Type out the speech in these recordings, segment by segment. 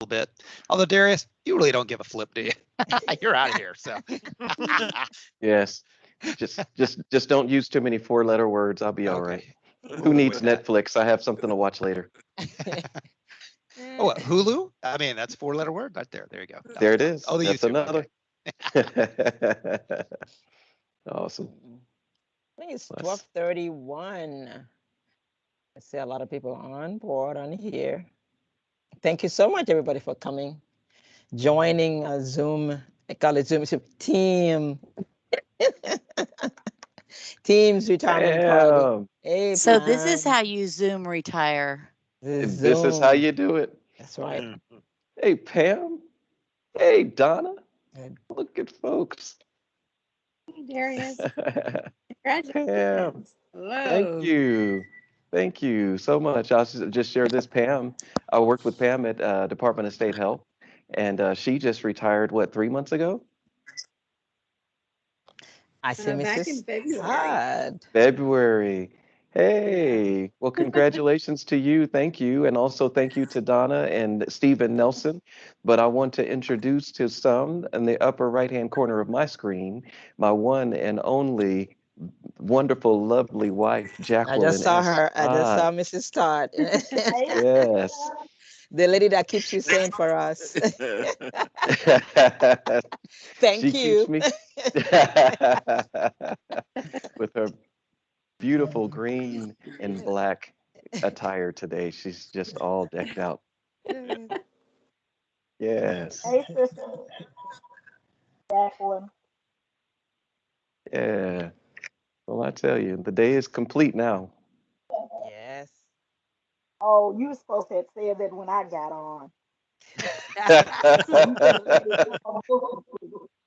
bit. Although Darius, you really don't give a flip, do you? You're out of here. So Yes. Just don't use too many four-letter words. I'll be all right. Who needs Netflix? I have something to watch later. Oh, Hulu? I mean, that's a four-letter word right there. There you go. There it is. Oh, the That's YouTube. another. Okay. Awesome. I think it's 12:31. I see a lot of people on board on here. Thank you so much, everybody, for coming, joining a Zoom. I call it Zoom team. Team's retirement party. Hey, So this is Pam. how you Zoom retire. This This is how Zoom. you do it. That's right. Hey, Pam. Hey, Donna. Good. Look at folks. Hey, Darius. Pam. Congratulations. Whoa. Thank you. Thank you so much. I'll just share this. Pam, I worked with Pam at Department of State Health, and she just retired, what, 3 months ago? I see Back in Mrs. February. Todd. February. Hey, well, congratulations to you. Thank you. And also thank you to Donna and Stephen Nelson. But I want to introduce to some in the upper right-hand corner of my screen, my one and only wonderful, lovely wife, I Jacqueline just saw S. her. I just saw Todd. Mrs. Todd. Yes. The lady that keeps you sane for us. Thank She keeps you. me with her beautiful green and black attire today. She's just all decked out. Yes. Hey, sister. Jacqueline. Yeah. Well, I tell you, the day is complete now. Yes. Oh, you were supposed to have said that when I got on.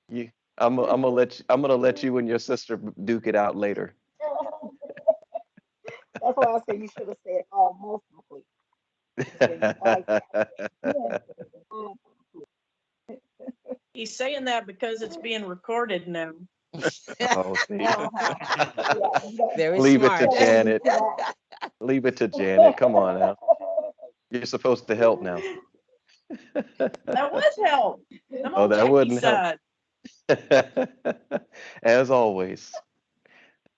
you, I'm gonna let you and your sister duke it out later. That's why I said you should have said almost complete. He's saying that because it's being recorded now. Oh, see. Very Leave smart. it to Janet. Leave it to Janet. Come on now. You're supposed to help now. That was help. I'm Oh, on that Jackie's wouldn't side. help. As always.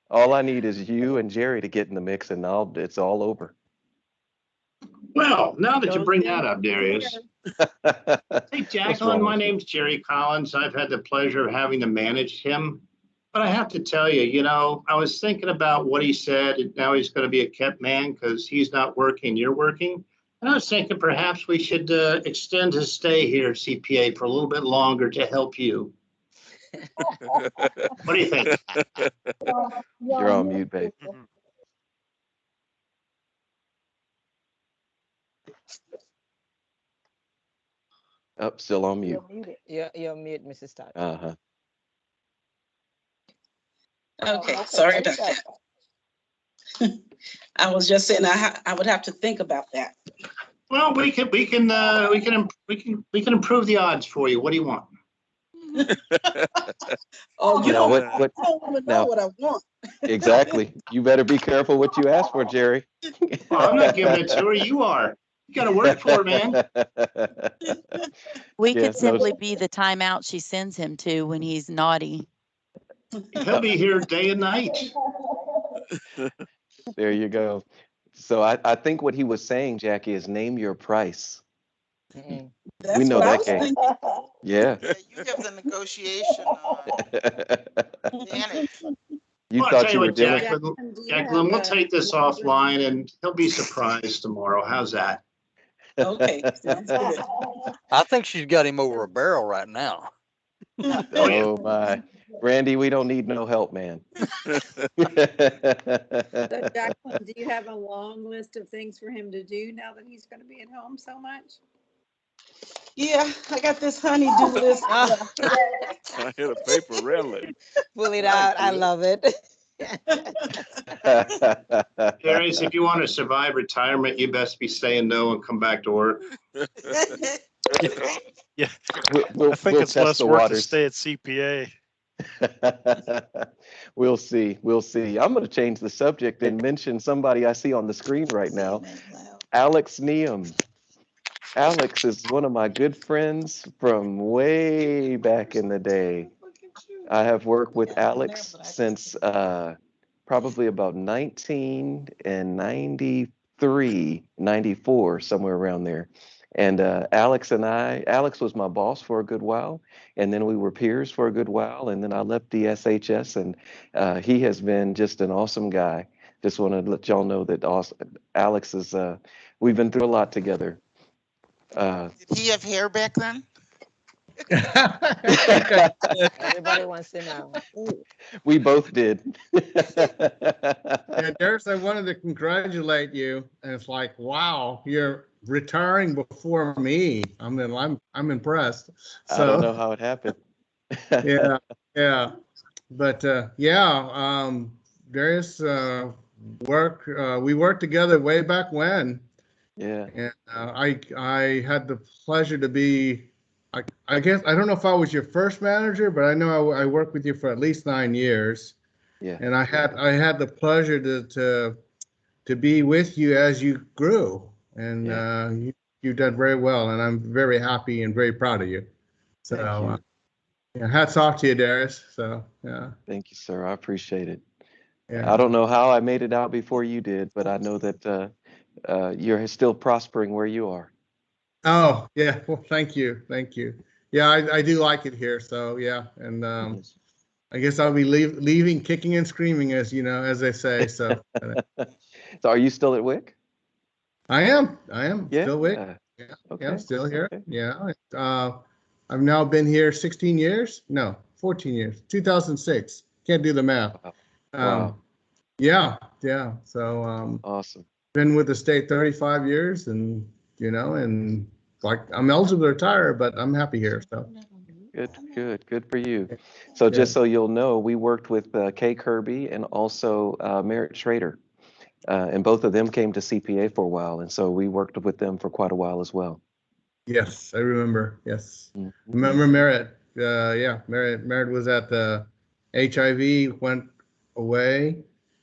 All I need is you and Jerry to get in the mix, and it's all over. Well, now that you bring that up, Darius. Hey, Jacqueline, my name's Jerry Collins. I've had the pleasure of having to manage him. But I have to tell you, I was thinking about what he said, and now he's going to be a kept man because he's not working, you're working. And I was thinking perhaps we should extend his stay here at CPA for a little bit longer to help you. What do you think? You're on mute, babe. Up, still on mute. You're mute, Mrs. Todd. Uh-huh. Okay, sorry about that. I was just saying I would have to think about that. Well, we can improve the odds for you. What do you want? Oh, you Now, don't want to know what I want. Exactly. You better be careful what you ask for, Jerry. Well, I'm not giving it to her. You are. You got to work for it, man. We could simply be the timeout she sends him to when he's naughty. He'll be here day and night. There you go. So I think what he was saying, Jackie, is name your price. That's we know what I that was game. thinking. Yeah. Yeah, you have the negotiation advantage. You Well, I'll thought tell you were what, dealing. Jacqueline, we'll take this offline and he'll be surprised tomorrow. How's that? Okay, sounds good. I think she's got him over a barrel right now. Oh my. Randy, we don't need no help, man. So, Jacqueline, do you have a long list of things for him to do now that he's going to be at home so much? Yeah, I got this honey-do list. I hit a paper rattling. Pull it out. I love it. Darius, if you want to survive retirement, you best be saying no and come back to work. Yeah, We'll I think it's test less the work to waters. stay at CPA. We'll see. We'll see. I'm going to change the subject and mention somebody I see on the screen right now. Alex Neum. Alex is one of my good friends from way back in the day. I have worked with Alex since probably about 1993, 94, somewhere around there. And Alex was my boss for a good while, and then we were peers for a good while, and then I left DSHS, and he has been just an awesome guy. Just want to let y'all know that Alex is, we've been through a lot together. Did he have hair back then? Everybody wants to know. We both did. Yeah, Darius, I wanted to congratulate you. And it's like, wow, you're retiring before me. I mean, I'm impressed. I don't know So how it happened. yeah, yeah. But Darius, we worked together way back when. Yeah. And I had the pleasure to be, I guess, I don't know if I was your first manager, but I know I worked with you for at least 9 years. Yeah. And I had the pleasure to be with you as you grew, and you did very well, and I'm very happy and very proud of you. So yeah, hats off to you, Darius. So yeah. Thank you, sir. I appreciate it. Yeah. I don't know how I made it out before you did, but I know that you're still prospering where you are. Oh yeah. Well, thank you. Yeah, I do like it here. So yeah, and I guess I'll be leaving kicking and screaming, as you know, as they say. So. So are you still at WIC? I am Yeah. still WIC. Yeah. Okay. Yeah, I'm still here. Okay. Yeah. I've now been here 16 years. No, 14 years. 2006. Can't do the math. Wow. Yeah. So Awesome. been with the state 35 years, and and like I'm eligible to retire, but I'm happy here. So Good for you. So just so you'll know, we worked with Kay Kirby and also Merritt Schrader. And both of them came to CPA for a while. And so we worked with them for quite a while as well. Yes, I remember. Yes. Mm-hmm. Remember Merritt. Merritt was at the HIV, went away,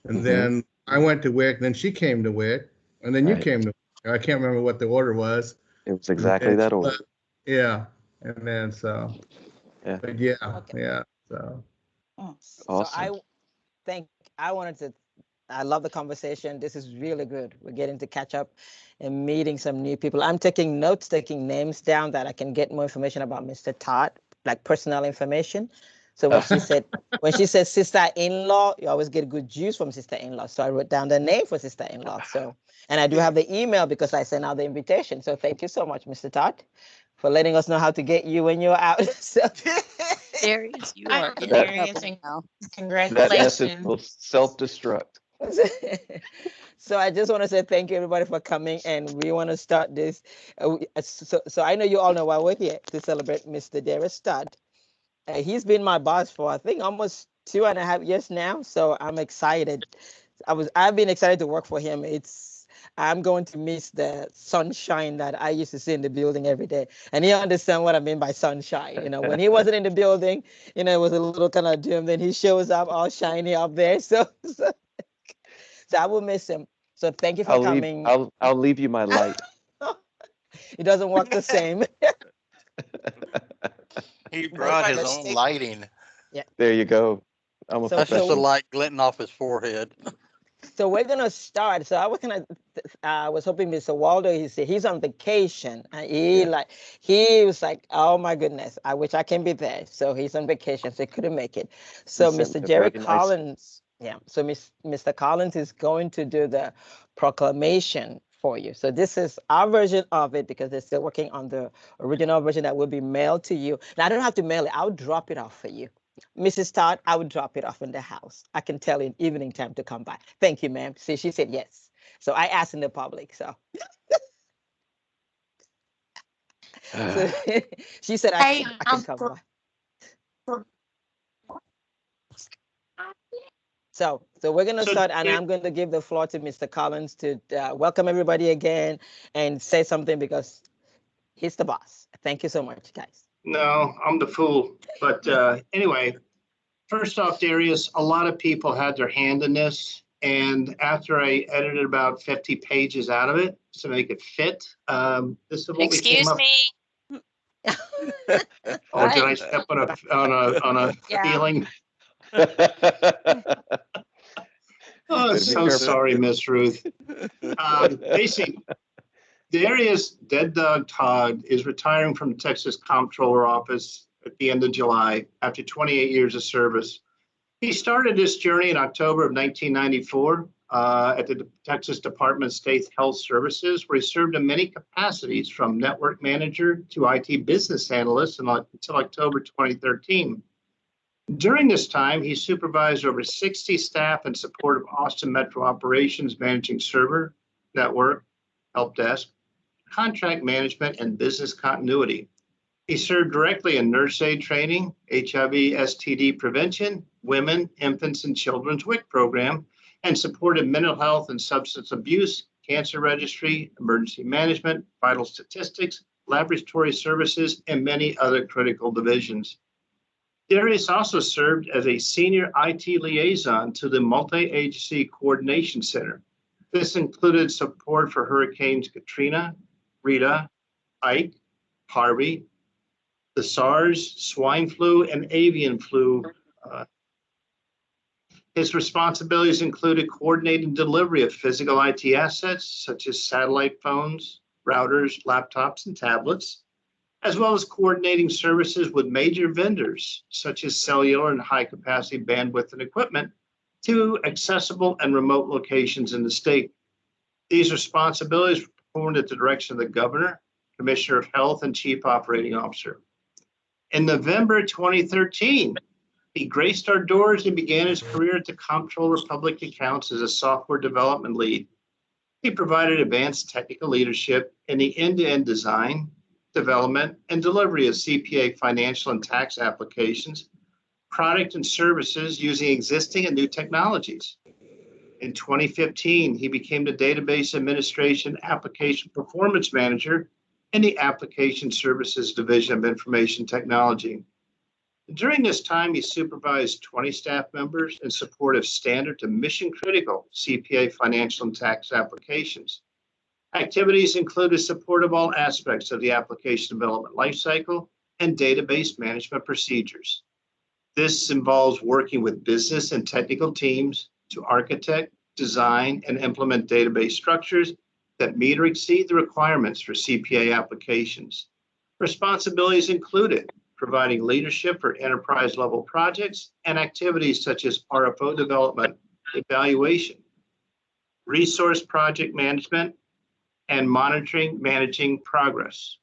and then I went to WIC, then she came to WIC, and then you came to WIC. I can't remember what the order was. It was exactly that order. Yeah. And then so, yeah. But so. Awesome. So I love the conversation. This is really good. We're getting to catch up and meeting some new people. I'm taking notes, taking names down that I can get more information about Mr. Todd, like personal information. So when she said sister-in-law, you always get good juice from sister-in-law. So I wrote down the name for sister-in-law. So, and I do have the email because I sent out the invitation. So thank you so much, Mr. Todd, for letting us know how to get you when you're out. So. Darius, you are experiencing. Congratulations. That message will self-destruct. So I just want to say thank you, everybody, for coming, and we want to start this. So I know you all know why we're here to celebrate Mr. Darius Todd. He's been my boss for I think almost 2.5 years now. So I'm excited. I've been excited to work for him. I'm going to miss the sunshine that I used to see in the building every day. And you understand what I mean by sunshine. When he wasn't in the building, it was a little kind of dim. Then he shows up all shiny up there. So I will miss him. So thank you for coming. I'll leave you my light. It doesn't work the same. He brought his own lighting. Yeah. There you go. That's just a light glinting off his forehead. So we're gonna start. So I was hoping Mr. Waldo. He said he's on vacation, and he was like, "Oh my goodness, I wish I can be there." So he's on vacation, so he couldn't make it. So Mr. Jerry Collins, So Mr. Collins is going to do the proclamation for you. So this is our version of it because they're still working on the original version that will be mailed to you. Now I don't have to mail it. I'll drop it off for you. Mrs. Todd, I would drop it off in the house. I can tell in evening time to come by. Thank you, ma'am. See, she said yes. So I asked in the public. So, she said I can come by. So we're going to start, and I'm going to give the floor to Mr. Collins to welcome everybody again and say something because he's the boss. Thank you so much, guys. No, I'm the fool. But anyway, first off, Darius, a lot of people had their hand in this. And after I edited about 50 pages out of it to make it fit, this is what we came up. Oh, did I step on a feeling? Oh, so sorry, Miss Ruth. Basically, Darius Dead Dog Todd is retiring from the Texas Comptroller Office at the end of July after 28 years of service. He started this journey in October of 1994 at the Texas Department of State Health Services, where he served in many capacities from network manager to IT business analyst until October 2013. During this time, he supervised over 60 staff in support of Austin Metro operations, managing server, network, help desk, contract management, and business continuity. He served directly in nurse aid training, HIV, STD prevention, women, infants, and children's WIC program, and supported mental health and substance abuse, cancer registry, emergency management, vital statistics, laboratory services, and many other critical divisions. Darius also served as a senior IT liaison to the Multi-Agency Coordination Center. This included support for Hurricanes Katrina, Rita, Ike, Harvey, the SARS, swine flu, and avian flu. His responsibilities included coordinating delivery of physical IT assets, such as satellite phones, routers, laptops, and tablets, as well as coordinating services with major vendors, such as cellular and high-capacity bandwidth and equipment, to accessible and remote locations in the state. These responsibilities were performed at the direction of the governor, commissioner of health, and chief operating officer. In November 2013, he graced our doors and began his career at the Comptroller Public Accounts as a software development lead. He provided advanced technical leadership in the end-to-end design, development, and delivery of CPA financial and tax applications, product and services using existing and new technologies. In 2015, he became the Database Administration Application Performance Manager in the Application Services Division of Information Technology. During this time, he supervised 20 staff members in support of standard to mission-critical CPA financial and tax applications. Activities included support of all aspects of the application development lifecycle and database management procedures. This involves working with business and technical teams to architect, design, and implement database structures that meet or exceed the requirements for CPA applications. Responsibilities included providing leadership for enterprise-level projects and activities such as RFO development, evaluation, resource project management, and managing progress.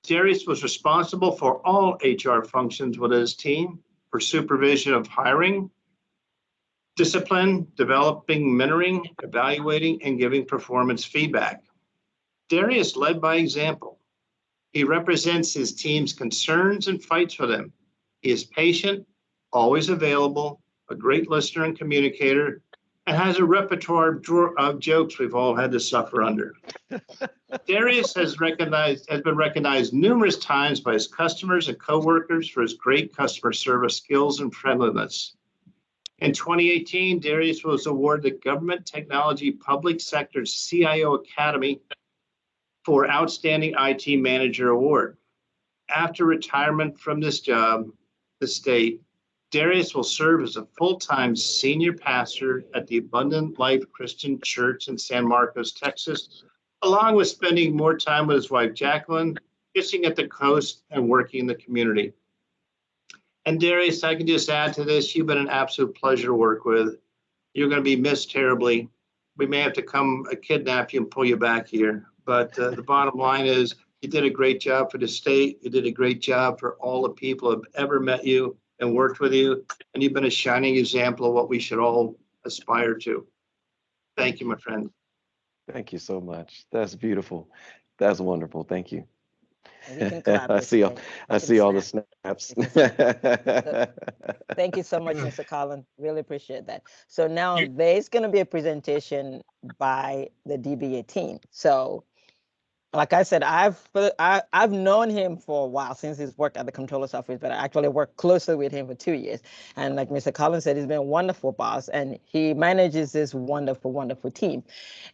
Darius was responsible for all HR functions with his team for supervision of hiring, discipline, developing, mentoring, evaluating, and giving performance feedback. Darius led by example. He represents his team's concerns and fights for them. He is patient, always available, a great listener and communicator, and has a repertoire of jokes we've all had to suffer under. Darius has been recognized numerous times by his customers and coworkers for his great customer service skills and friendliness. In 2018, Darius was awarded the Government Technology Public Sector's CIO Academy for Outstanding IT Manager Award. After retirement from this job, the state, Darius will serve as a full-time senior pastor at the Abundant Life Christian Church in San Marcos, Texas, along with spending more time with his wife, Jacqueline, fishing at the coast and working in the community. And Darius, I can just add to this, you've been an absolute pleasure to work with. You're going to be missed terribly. We may have to come kidnap you and pull you back here. But the bottom line is you did a great job for the state. You did a great job for all the people who have ever met you and worked with you. And you've been a shining example of what we should all aspire to. Thank you, my friend. Thank you so much. That's beautiful. That's wonderful. Thank you. I see all the snaps. Thank you so much, Mr. Collins. Really appreciate that. So now there's going to be a presentation by the DBA team. So like I said, I've known him for a while since he's worked at the controller's office, but I actually worked closely with him for 2 years. And like Mr. Collins said, he's been a wonderful boss, and he manages this wonderful, wonderful team.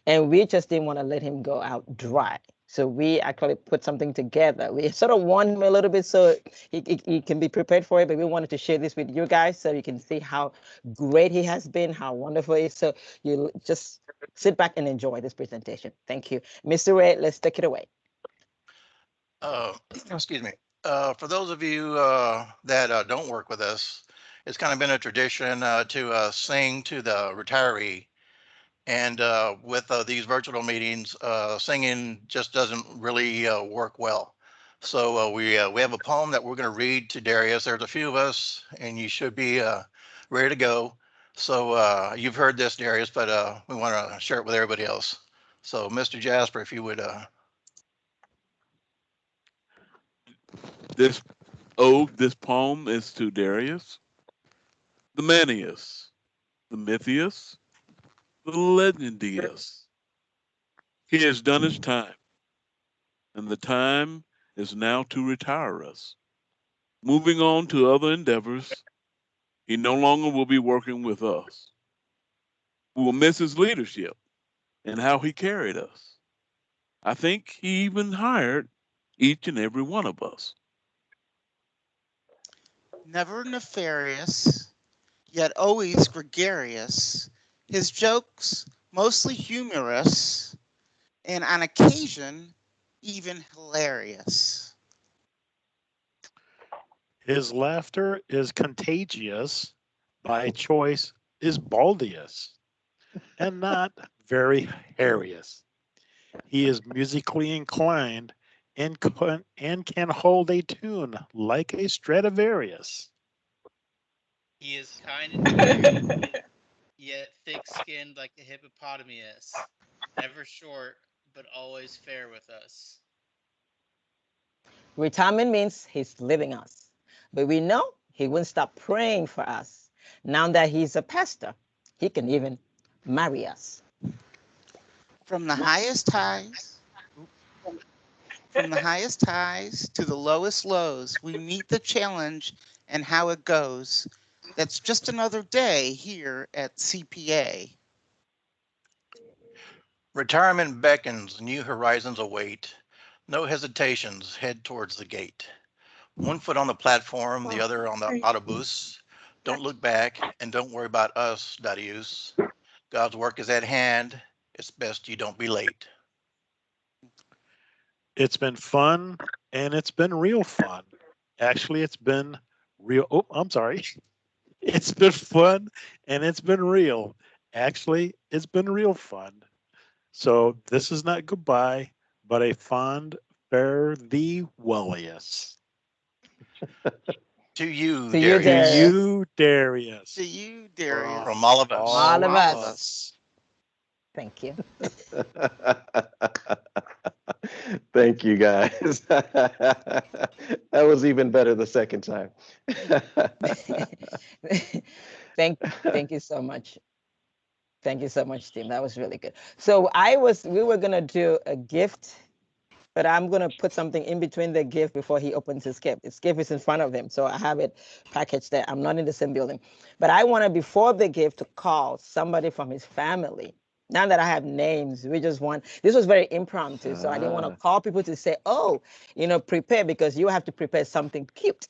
And we just didn't want to let him go out dry. So we actually put something together. We sort of warned him a little bit so he can be prepared for it, but we wanted to share this with you guys so you can see how great he has been, how wonderful he is. So you just sit back and enjoy this presentation. Thank you. Mr. Ray, let's take it away. Excuse me. For those of you that don't work with us, it's kind of been a tradition to sing to the retiree. And with these virtual meetings, singing just doesn't really work well. So we have a poem that we're going to read to Darius. There's a few of us, and you should be ready to go. So you've heard this, Darius, but we want to share it with everybody else. So Mr. Jasper, if you would. This poem is to Darius, the manius, the mythius, the legendius. He has done his time, and the time is now to retire us. Moving on to other endeavors, he no longer will be working with us. We will miss his leadership and how he carried us. I think he even hired each and every one of us. Never nefarious, yet always gregarious. His jokes mostly humorous, and on occasion even hilarious. His laughter is contagious, by choice is baldious, and not very hairious. He is musically inclined and can hold a tune like a Stradivarius. He is kind and fair, yet thick-skinned like a hippopotamus. Never short, but always fair with us. Retirement means he's leaving us, but we know he won't stop praying for us. Now that he's a pastor, he can even marry us. From the highest highs to the lowest lows, we meet the challenge and how it goes. That's just another day here at CPA. Retirement beckons, new horizons await. No hesitations, head towards the gate. One foot on the platform, the other on the autobus. Don't look back and don't worry about us, Darius. God's work is at hand. It's best you don't be late. It's been fun, and it's been real fun. Actually, it's been real. Oh, I'm sorry. It's been fun, and it's been real. Actually, it's been real fun. So this is not goodbye, but a fond fare thee wellius. To you, To Darius. you, Darius. To you, Darius. From all of us. All of us. Thank you. Thank you, guys. That was even better the second time. Thank you so much. Thank you so much, Tim. That was really good. So we were gonna do a gift, but I'm gonna put something in between the gift before he opens his gift. His gift is in front of him, so I have it packaged there. I'm not in the same building, but I wanted before the gift to call somebody from his family. Now that I have names, this was very impromptu, so I didn't want to call people to say, oh, prepare, because you have to prepare something cute.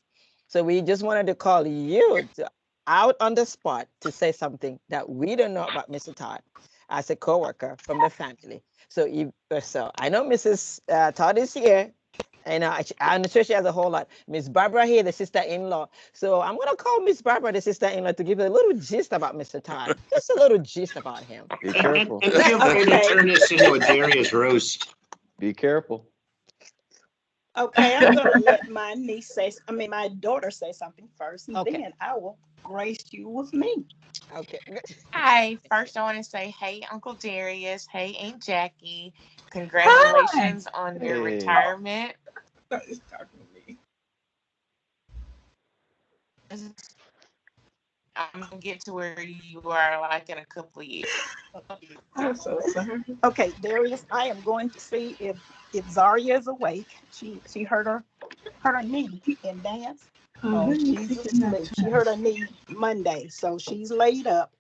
So we just wanted to call you out on the spot to say something that we don't know about Mr. Todd as a coworker from the family. So I know Mrs. Todd is here, and I'm sure she has a whole lot. Miss Barbara here, the sister-in-law. So I'm gonna call Miss Barbara, the sister-in-law, to give you a little gist about Mr. Todd. Just a little gist about him. Be careful. And feel free to turn this into a Darius roast. Be careful. Okay, I'm gonna let my my daughter say something first, and Okay. then I will grace you with me. Okay. Hi. First, I want to say, hey, Uncle Darius. Hey, Aunt Jackie. Congratulations on your retirement. I'm gonna get to where you are like in a couple of years. I'm so sorry. Okay, Darius, I am going to see if Zaria is awake. She hurt her knee in dance. Oh, she's asleep. She hurt her knee Monday, so she's laid up,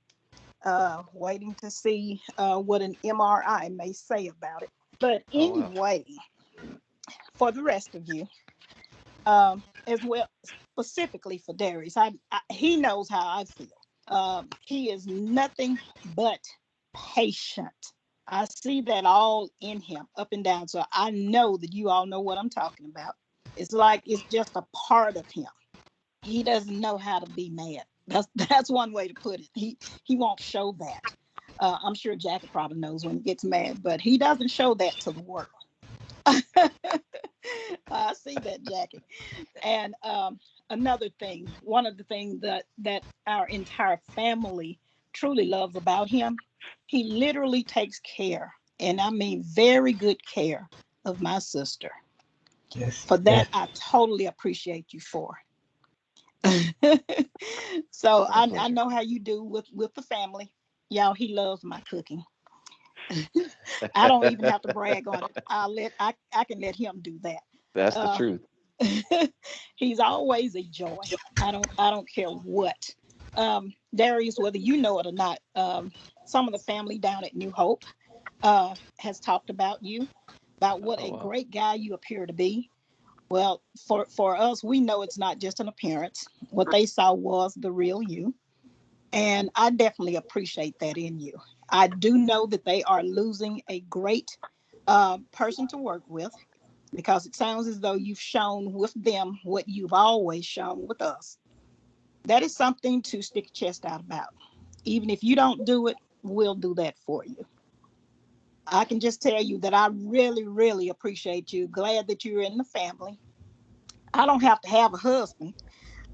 waiting to see what an MRI may say about it. But anyway, for the rest of you, as well, specifically for Darius, he knows how I feel. He is nothing but patient. I see that all in him, up and down. So I know that you all know what I'm talking about. It's like it's just a part of him. He doesn't know how to be mad. That's one way to put it. He won't show that. I'm sure Jackie probably knows when he gets mad, but he doesn't show that to the world. I see that, Jackie. And another thing, one of the things that our entire family truly loves about him, he literally takes care, and I mean very good care, of my sister. Yes. For that, I totally appreciate you for. So I know how you do with the family. Y'all, he loves my cooking. I don't even have to brag on it. I can let him do that. That's the truth. He's always a joy. I don't care what. Darius, whether you know it or not, some of the family down at New Hope has talked about you, about what a great guy you appear to be. Well, for us, we know it's not just an appearance. What they saw was the real you. And I definitely appreciate that in you. I do know that they are losing a great person to work with, because it sounds as though you've shown with them what you've always shown with us. That is something to stick your chest out about. Even if you don't do it, we'll do that for you. I can just tell you that I really, really appreciate you. Glad that you're in the family. I don't have to have a husband,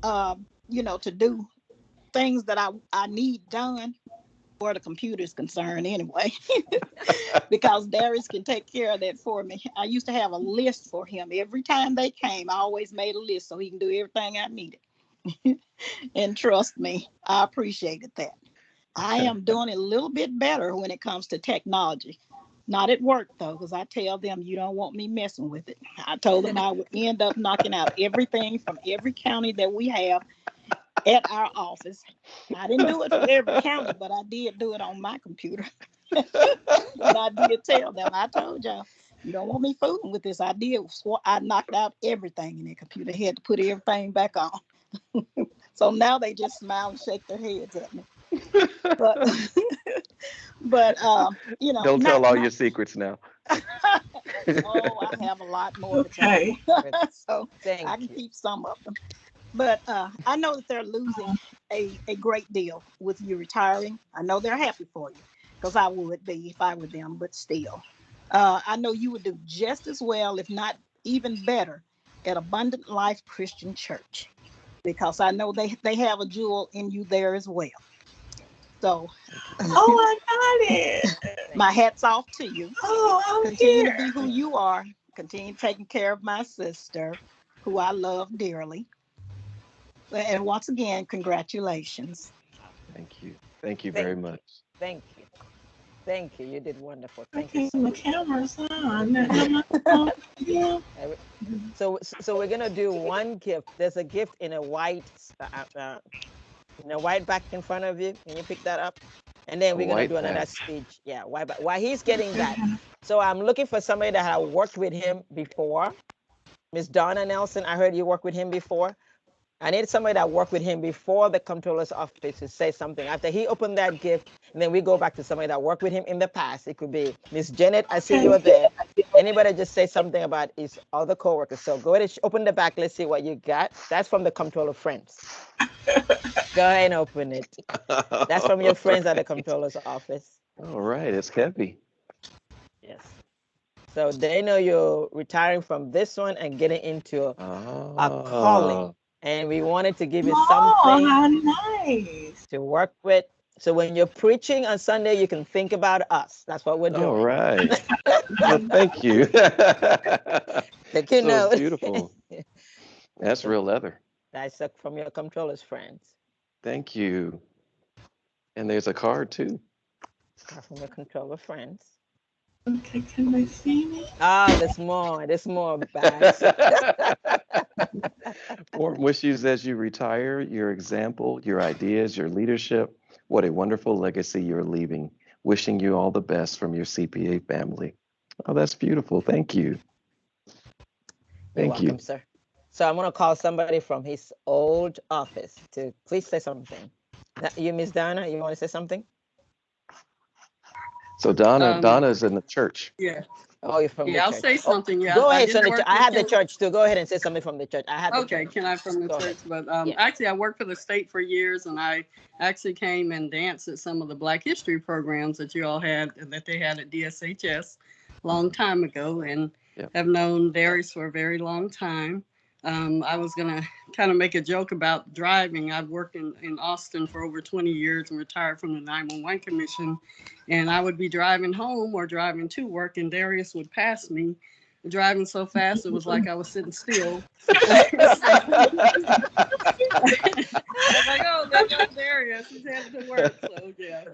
to do things that I need done, where the computer is concerned anyway, because Darius can take care of that for me. I used to have a list for him. Every time they came, I always made a list so he can do everything I needed. And trust me, I appreciated that. I am doing it a little bit better when it comes to technology. Not at work, though, because I tell them you don't want me messing with it. I told them I would end up knocking out everything from every county that we have at our office. I didn't do it for every county, but I did do it on my computer. And I did tell them, I told y'all, you don't want me fooling with this. I knocked out everything in the computer. I had to put everything back on. So now they just smile and shake their heads at me. But don't tell all your secrets now. Oh, I have a lot more to tell. So I can keep some of them. But I know that they're losing a great deal with you retiring. I know they're happy for you, because I would be if I were them, but still. I know you would do just as well, if not even better, at Abundant Life Christian Church, because I know they have a jewel in you there as well. So, I got it. My hat's off to you. I'm Continue here. to be who you are. Continue taking care of my sister, who I love dearly. And once again, congratulations. Thank you. Thank you very much. Thank you. Thank you. You did wonderful. Thank you. So the camera's on. Yeah. So we're gonna do one gift. There's a gift in a white back in front of you. Can you pick that up? And then we're gonna do another speech. Yeah, while he's getting that. So I'm looking for somebody that had worked with him before. Miss Donna Nelson, I heard you work with him before. I need somebody that worked with him before the comptroller's office to say something. After he opened that gift, and then we go back to somebody that worked with him in the past. It could be Miss Janet, I see you were there. Anybody just say something about his other coworkers. So go ahead and open the back. Let's see what you got. That's from the comptroller friends. Go ahead and open it. That's from your friends at the comptroller's office. All right, it's heavy. Yes. So they know you're retiring from this one and getting into a calling. And we wanted to give you something how nice. to work with. So when you're preaching on Sunday, you can think about us. That's what we're doing. All right. Well, thank you. Take your note. Beautiful. That's real leather. That's from your comptroller's friends. Thank you. And there's a card too. From your controller friends. Okay, can they see me? Ah, there's more. There's more bags. Warm wishes as you retire, your example, your ideas, your leadership. What a wonderful legacy you're leaving. Wishing you all the best from your CPA family. Oh, that's beautiful. Thank you. You're welcome, sir. So I'm going to call somebody from his old office to please say something. You, Miss Donna, you want to say something? So Donna's in the church. Yeah. Oh, you're from the I'll church. say something. Yeah. Go I ahead, did Sonny. work I with have the him. church too. Go ahead and say something from the church. I have the Okay, church. can I from the Go church? ahead. But actually, I worked for the state for years, and I actually came and danced at some of the Black History programs that you all had, that they had at DSHS a long time ago, and have known Darius for a very long time. I was going to kind of make a joke about driving. I've worked in Austin for over 20 years and retired from the 911 Commission. And I would be driving home or driving to work, and Darius would pass me, driving so fast it was like I was sitting still. I was like, oh, there goes Darius. He's headed to work. So, yeah.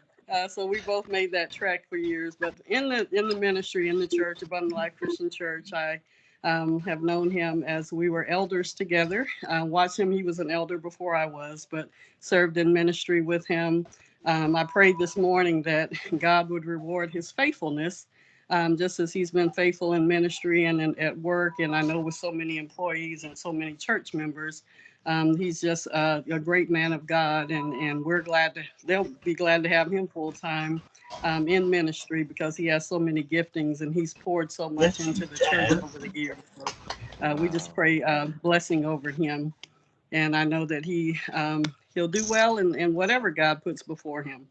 So we both made that trek for years. But in the ministry, in the church, Abundant Life Christian Church, I have known him as we were elders together. Watched him. He was an elder before I was, but served in ministry with him. I prayed this morning that God would reward his faithfulness, just as he's been faithful in ministry and at work. And I know with so many employees and so many church members, he's just a great man of God. And we're they'll be glad to have him full time in ministry because he has so many giftings and he's poured so much into the church over the years. So we just pray blessing over him. And I know that he'll do well in whatever God puts before him.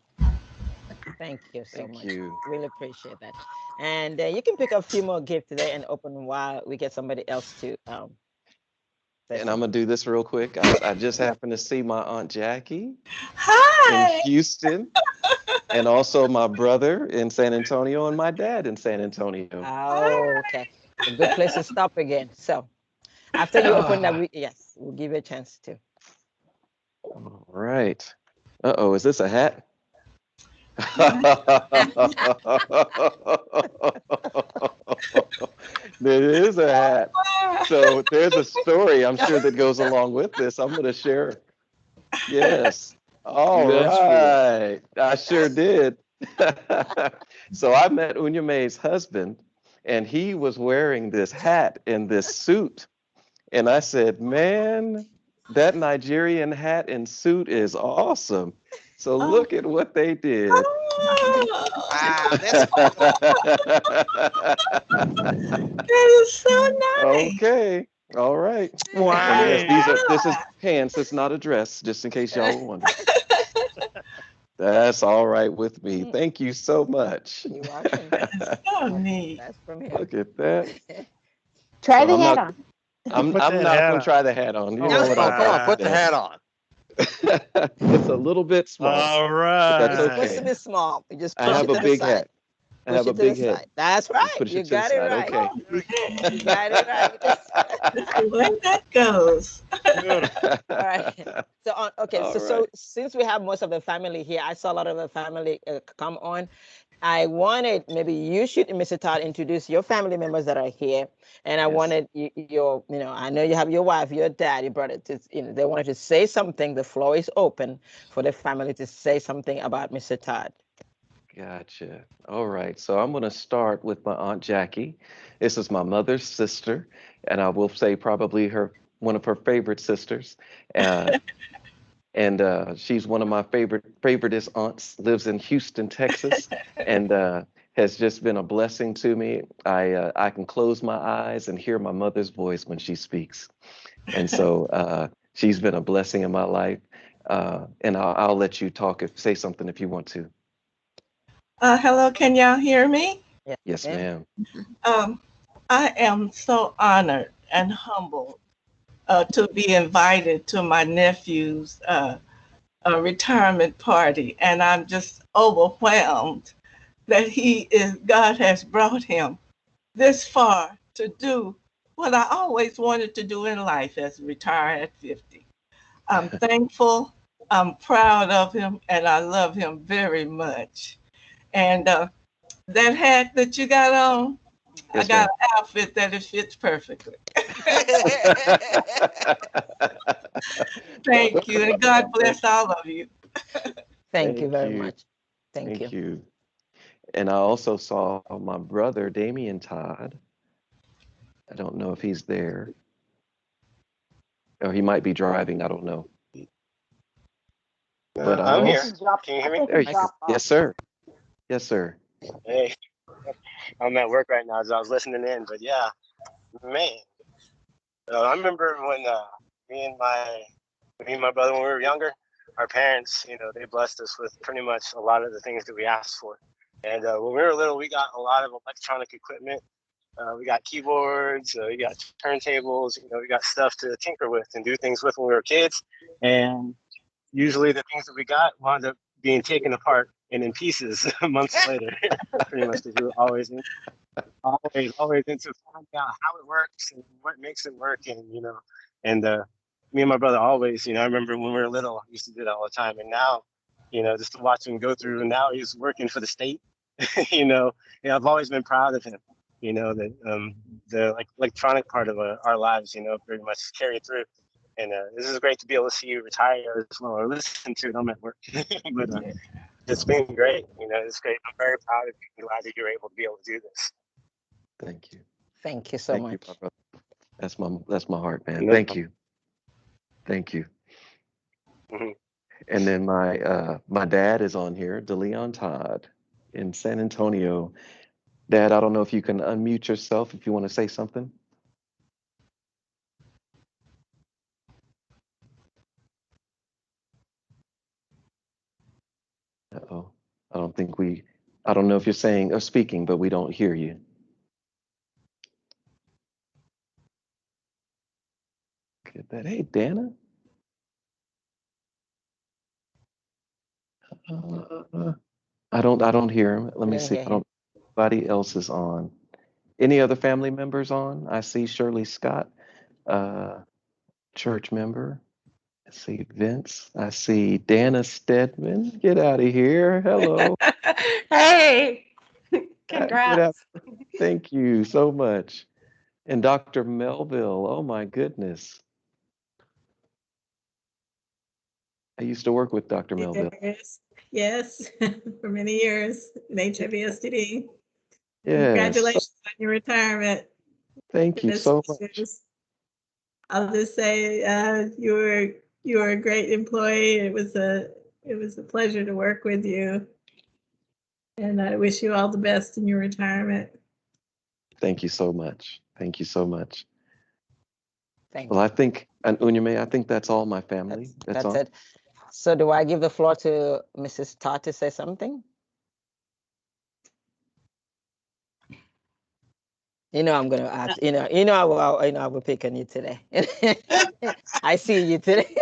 Thank you so much. You. Really appreciate that. And you can pick up a few more gifts today and open while we get somebody else to. And I'm going to do this real quick. I just happened to see my Aunt Jackie Hi. in Houston, and also my brother in San Antonio and my dad in San Antonio. Oh, okay. A good place to stop again. So after you open that, yes, we'll give you a chance to. All right. Uh-oh, is this a hat? There is a hat. So there's a story I'm sure that goes along with this. I'm going to share. Yes. All right. I sure did. So I met Unya May's husband, and he was wearing this hat and this suit. And I said, man, that Nigerian hat and suit is awesome. So look at what they did. Wow, that's that is so nice. Okay. All right. Wow. And yes, this is pants. It's not a dress, just in case y'all wonder. That's all right with me. Thank you so much. You're welcome. That's so neat. That's from him. Look at that. Try So the I'm hat not, on. I'm not going to try the hat on. You know what? Come on, put the hat on. It's a little bit small. All But right. that's It's supposed to okay. be small. You just push I have it a to the big side. hat. I have a Push it to the big head. side. That's right. Push You it to the got it side. right. Okay. You got it right. That's the way that goes. All right. So okay. All So right. since we have most of the family here, I saw a lot of the family come on. I wanted maybe you should, Mr. Todd, introduce your family members that are here, and I wanted your, I know you have your wife, your dad, your brother. They wanted to say something. The floor is open for the family to say something about Mr. Todd. Gotcha. All right. So I'm going to start with my Aunt Jackie. This is my mother's sister, and I will say probably one of her favorite sisters. And she's one of my favoriteest aunts, lives in Houston, Texas, and has just been a blessing to me. I can close my eyes and hear my mother's voice when she speaks. And so she's been a blessing in my life. And I'll let you say something if you want to. Hello, can y'all hear me? Yes, ma'am. I am so honored and humbled to be invited to my nephew's retirement party, and I'm just overwhelmed that God has brought him this far to do what I always wanted to do in life, as retire at 50. I'm thankful I'm proud of him and I love him very much. And that hat that you got on, Yes, I got ma'am. an outfit that it fits perfectly. Thank you, and God bless all of you. Thank you very you. much. Thank you. Thank you. And I also saw my brother, Damian Todd. I don't know if he's there. Or he might be driving. I don't know. But I I'm here. also, Can you hear me? there you go. Yes, sir. Yes, sir. Hey, I'm at work right now, so I was listening in. But yeah, man, I remember when me and my brother, when we were younger, our parents, they blessed us with pretty much a lot of the things that we asked for. And when we were little, we got a lot of electronic equipment. We got keyboards, we got turntables, we got stuff to tinker with and do things with when we were kids. And usually the things that we got wound up being taken apart and in pieces months later, pretty much, because we were always into finding out how it works and what makes it work. And me and my brother always, I remember when we were little, used to do that all the time. And now, just to watch him go through, and now he's working for the state, I've always been proud of him, that the electronic part of our lives, pretty much carry through. And this is great to be able to see you retire as well, or listen to them at work. But it's been great. It's great. I'm very proud of you and glad that you're able to be able to do this. Thank you. Thank you so much. You, my brother. That's my heart, man. No Thank problem. you. Thank you. Mhm. And then my dad is on here, DeLeon Todd in San Antonio. Dad, I don't know if you can unmute yourself if you want to say something. Uh-oh. I don't know if you're saying or speaking, but we don't hear you. Get that. Hey, Dana. I don't hear him. Let me Didn't see. hear him. Nobody else is on. Any other family members on? I see Shirley Scott, church member. I see Vince. I see Dana Stedman. Get out of here. Hello. Hey, Get out. congrats. Thank you so much. And Dr. Melville. Oh my goodness. I used to work with Dr. Melville. Yes, for many years in HIV STD. Yes. Congratulations on your retirement. Thank you so much. I'll just say you were a great employee. It was a pleasure to work with you, and I wish you all the best in your retirement. Thank you so much. Thank you so much. Thank Well, I think, and Unyame, I think that's all my family. That's all. it. So do I give the floor to Mrs. Todd to say something? I'm gonna ask. I will pick on you today. I see you today.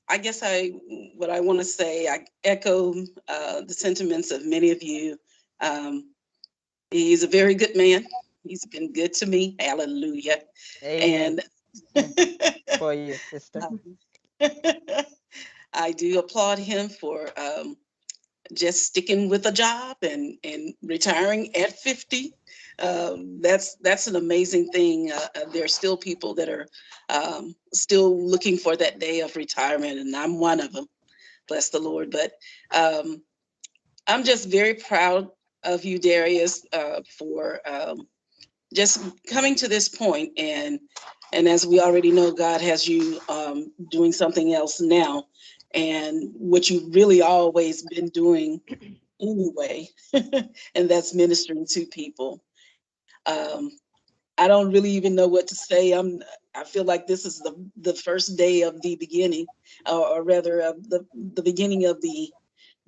I guess what I want to say, I echo the sentiments of many of you. He's a very good man. He's been good to me. Hallelujah. Amen. And for you, sister. I do applaud him for just sticking with a job and retiring at 50. That's an amazing thing. There are still people that are still looking for that day of retirement, and I'm one of them. Bless the Lord. But I'm just very proud of you, Darius, for just coming to this point. And as we already know, God has you doing something else now, and what you've really always been doing anyway, and that's ministering to people. I don't really even know what to say. I feel like this is the first day of the beginning, or rather of the beginning of the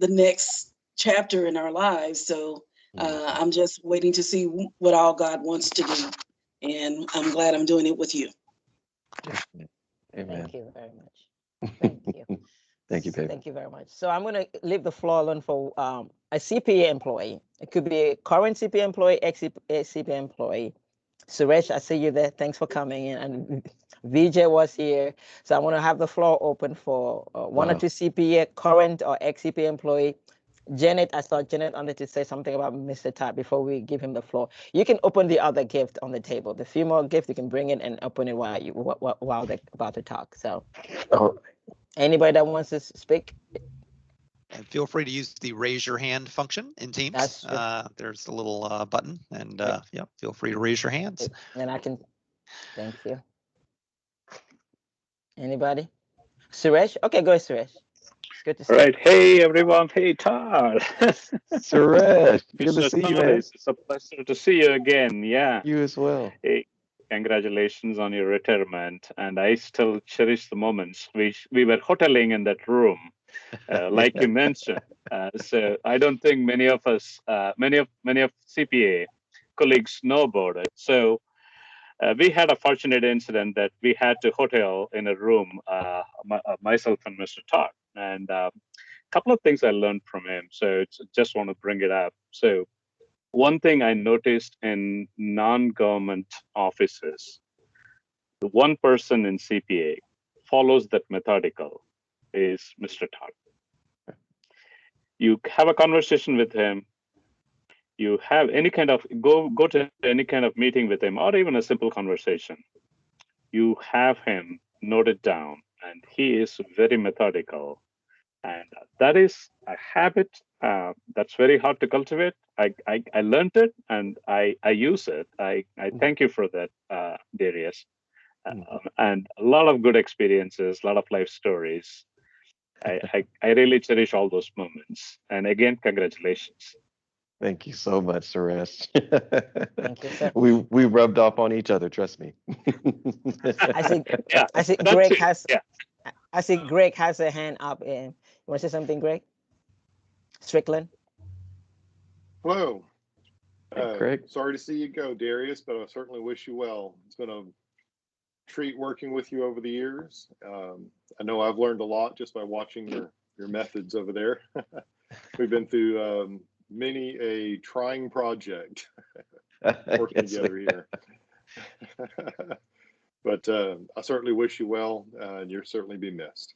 next chapter in our lives. So I'm just waiting to see what all God wants to do, and I'm glad I'm doing it with you. Amen. Thank you very much. Thank you. Thank you, baby. Thank you very much. So I'm going to leave the floor alone for a CPA employee. It could be a current CPA employee, ex-CPA employee. Suresh, I see you there. Thanks for coming in. And VJ was here. So I want to have the floor open for one or two CPA, current or ex-CPA employee. Janet, I saw Janet wanted to say something about Mr. Todd before we give him the floor. You can open the other gift on the table. The few more gifts you can bring in and open it while they're about to talk. So, anybody that wants to speak? And feel free to use the raise your hand function in Teams. That's true. There's a little button, and yeah, feel free to raise your hands. And I can. Thank you. Anybody? Suresh? Okay, go ahead, Suresh. Good to see you. All right. Hey, everyone. Hey, Todd. Suresh, good to see you, man. It's a pleasure to see you again. Yeah. You as well. Hey, congratulations on your retirement. And I still cherish the moments. We were hoteling in that room, like you mentioned. So I don't think many of us, many of CPA colleagues know about it. So we had a fortunate incident that we had to hotel in a room, myself and Mr. Todd. And a couple of things I learned from him. So just want to bring it up. So one thing I noticed in non-government offices, the one person in CPA follows that methodical is Mr. Todd. You have a conversation with him. You have any kind of go to any kind of meeting with him, or even a simple conversation. You have him note it down, and he is very methodical. And that is a habit that's very hard to cultivate. I learned it, and I use it. I thank you for that, Darius. And a lot of good experiences, a lot of life stories. I really cherish all those moments. And again, congratulations. Thank you so much, Suresh. Thank you, sir. We rubbed off on each other, trust me. I see Greg has I see Greg has a hand up. You want to say something, Greg? Strickland? Hello. Greg. Sorry to see you go, Darius, but I certainly wish you well. It's been a treat working with you over the years. I know I've learned a lot just by watching your methods over there. We've been through many a trying project working together here. But I certainly wish you well, and you'll certainly be missed.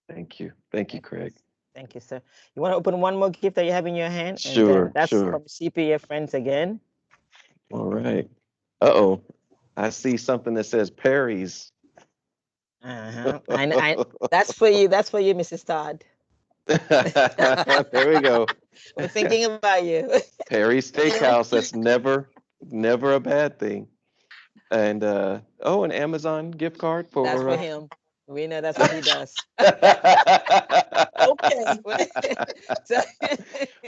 Thank you. Thank you, Craig. Thank you, sir. You want to open one more gift that you have in your hand? Sure, and then that's sure. from CPA friends again. All right. Uh-oh. I see something that says Perry's. I that's for you. That's for you, Mrs. Todd. There we go. We're thinking about you. Perry's Steakhouse. That's never a bad thing. And an Amazon gift card for. That's for him. We know that's what he does. Okay.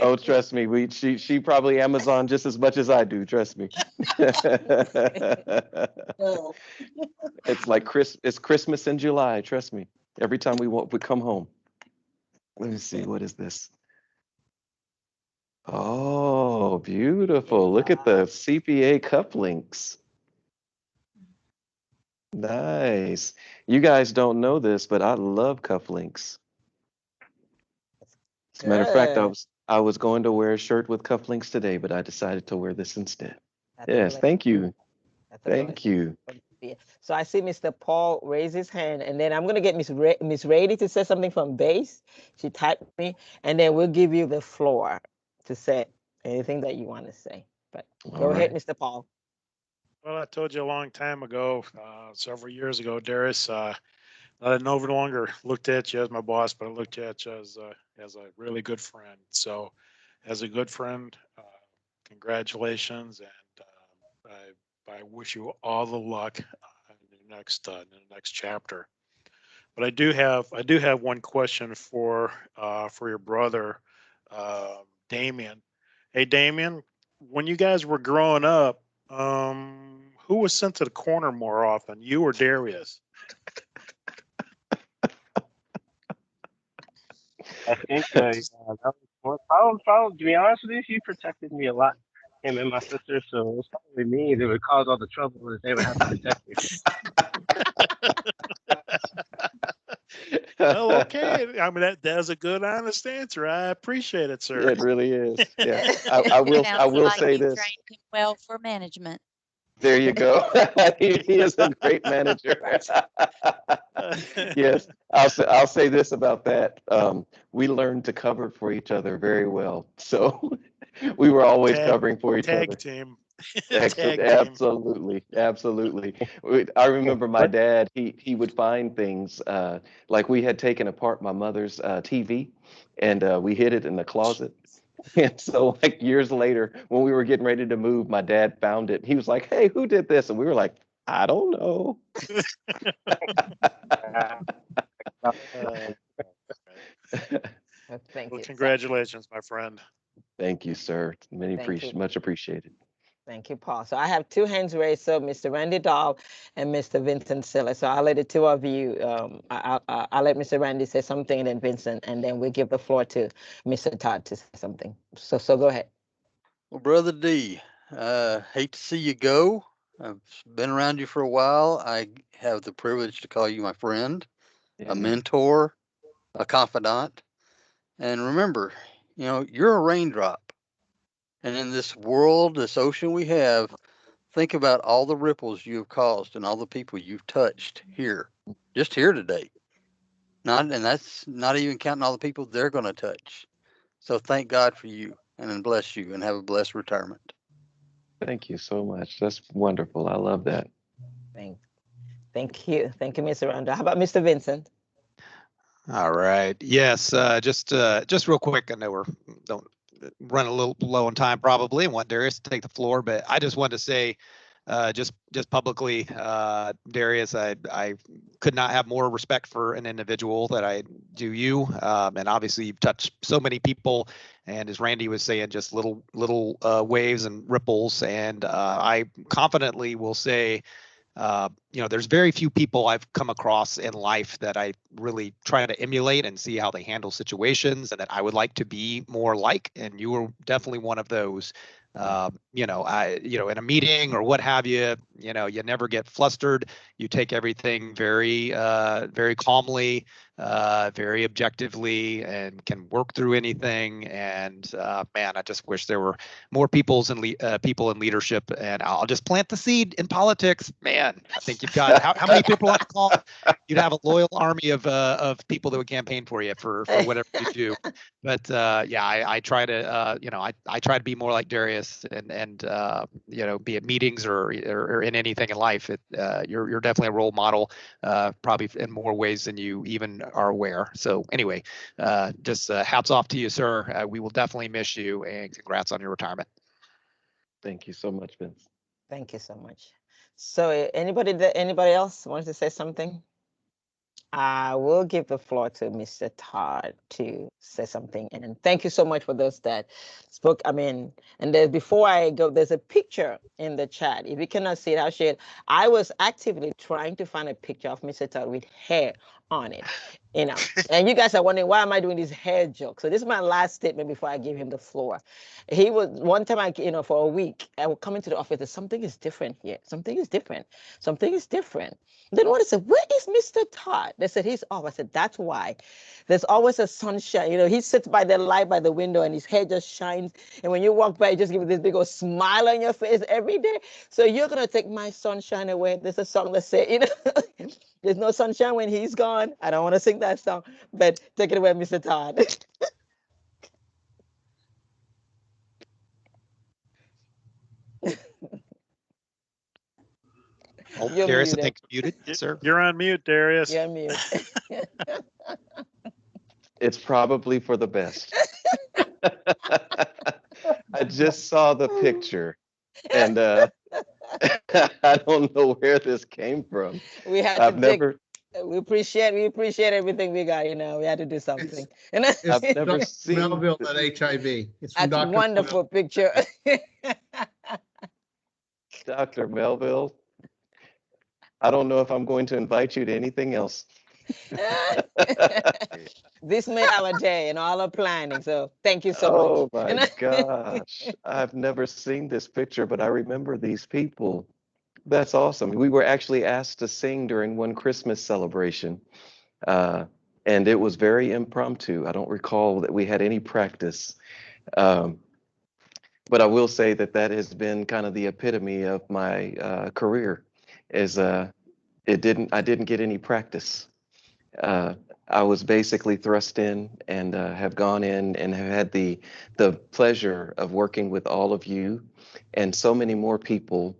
Oh, trust me. She probably Amazon just as much as I do. Trust me. It's like it's Christmas in July. Trust me. Every time we come home. Let me see. What is this? Oh, beautiful. Look at the CPA cufflinks. Nice. You guys don't know this, but I love cufflinks. As a matter of fact, I was going to wear a shirt with cufflinks today, but I decided to wear this instead. Yes, thank you. Thank you. So I see Mr. Paul raise his hand, and then I'm going to get Miss Rady to say something from base. She typed me, and then we'll give you the floor to say anything that you want to say. But go ahead, Mr. Paul. Well, I told you a long time ago, several years ago, Darius, I no longer looked at you as my boss, but I looked at you as a really good friend. So as a good friend, congratulations, and I wish you all the luck in the next chapter. But I do have one question for your brother, Damien. Hey, Damien, when you guys were growing up, who was sent to the corner more often, you or Darius? I think that was more probably, to be honest with you, he protected me a lot, him and my sister. So it was probably me that would cause all the trouble that they would have to protect me. Well, okay. I mean, that's a good, honest answer. I appreciate it, sir. It really is. Yeah. I will Sounds say like you this. trained him well for management. There you go. He is a great manager. Yes, I'll say this about that. We learned to cover for each other very well. So we were always covering for each other. Tag team. Excellent. Tag team. Absolutely. Absolutely. I remember my dad, he would find things like we had taken apart my mother's TV and we hid it in the closet. And so like years later, when we were getting ready to move, my dad found it. He was like, "Hey, who did this?" And we were like, "I don't know." Thank Well, you. congratulations, my friend. Thank you, sir. Thank you. Much appreciated. Thank you, Paul. So I have two hands raised, so Mr. Randy Dahl and Mr. Vincent Siller. So I'll let the two of you, I'll let Mr. Randy say something and then Vincent, and then we'll give the floor to Mr. Todd to say something. So go ahead. Well, Brother D, hate to see you go. I've been around you for a while. I have the privilege to call you my friend, a mentor, a confidant. And remember, you're a raindrop. And in this world, this ocean we have, think about all the ripples you have caused and all the people you've touched here, just here today. And that's not even counting all the people they're going to touch. So thank God for you and bless you and have a blessed retirement. Thank you so much. That's wonderful. I love that. Thank you. Thank you, Mr. Randall. How about Mr. Vincent? All right. Yes. Just real quick. I know we're don't run a little low on time probably and want Darius to take the floor, but I just wanted to say, just publicly, Darius, I could not have more respect for an individual that I do you. And obviously you've touched so many people, and as Randy was saying, just little waves and ripples. And I confidently will say, there's very few people I've come across in life that I really try to emulate and see how they handle situations, and that I would like to be more like. And you were definitely one of those. In a meeting or what have you, you never get flustered. You take everything very, very calmly, very objectively, and can work through anything. And man, I just wish there were more people in leadership. And I'll just plant the seed in politics. Man, I think you've got how many people on the call? You'd have a loyal army of people that would campaign for you for whatever you do. But I try to I try to be more like Darius, and be at meetings or in anything in life. You're definitely a role model, probably in more ways than you even are aware. So anyway, just hats off to you, sir. We will definitely miss you, and congrats on your retirement. Thank you so much, Vince. Thank you so much. So anybody else wants to say something? I will give the floor to Mr. Todd to say something. And then thank you so much for those that spoke. And before I go, there's a picture in the chat. If you cannot see it, I'll share it. I was actively trying to find a picture of Mr. Todd with hair on it. And you guys are wondering, why am I doing this hair joke? So this is my last statement before I give him the floor. He was, one time for a week, I would come into the office and something is different here. Something is different. Something is different. Then what I said, where is Mr. Todd? They said, he's off. I said, that's why. There's always a sunshine. He sits by the light by the window and his hair just shines. And when you walk by, you just give this big old smile on your face every day. So you're going to take my sunshine away. There's a song that says, there's no sunshine when he's gone. I don't want to sing that song, but take it away, Mr. Todd. You're Darius, muted. I think muted, sir. You're on mute, Darius. You're on mute. It's probably for the best. I just saw the picture, and I don't know where this came from. We had to we appreciate everything we got. We had to do something. And I've never seen Melville at HIV. It's from that's a Dr. wonderful picture. Dr. Melville, I don't know if I'm going to invite you to anything else. This made our day and all our planning. So thank you so much. Oh my gosh. I've never seen this picture, but I remember these people. That's awesome. We were actually asked to sing during one Christmas celebration. And it was very impromptu. I don't recall that we had any practice. But I will say that that has been kind of the epitome of my career. Is I didn't get any practice. Uh, I was basically thrust in and have gone in and have had the pleasure of working with all of you and so many more people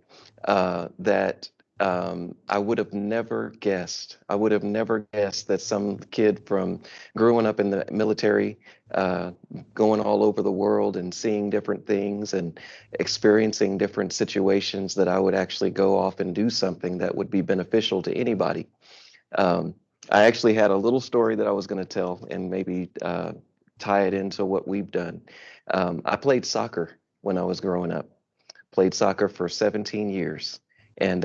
that I would have never guessed. I would have never guessed that some kid from growing up in the military, going all over the world and seeing different things and experiencing different situations, that I would actually go off and do something that would be beneficial to anybody. Um, I actually had a little story that I was going to tell and maybe tie it into what we've done. I played soccer when I was growing up, played soccer for 17 years. And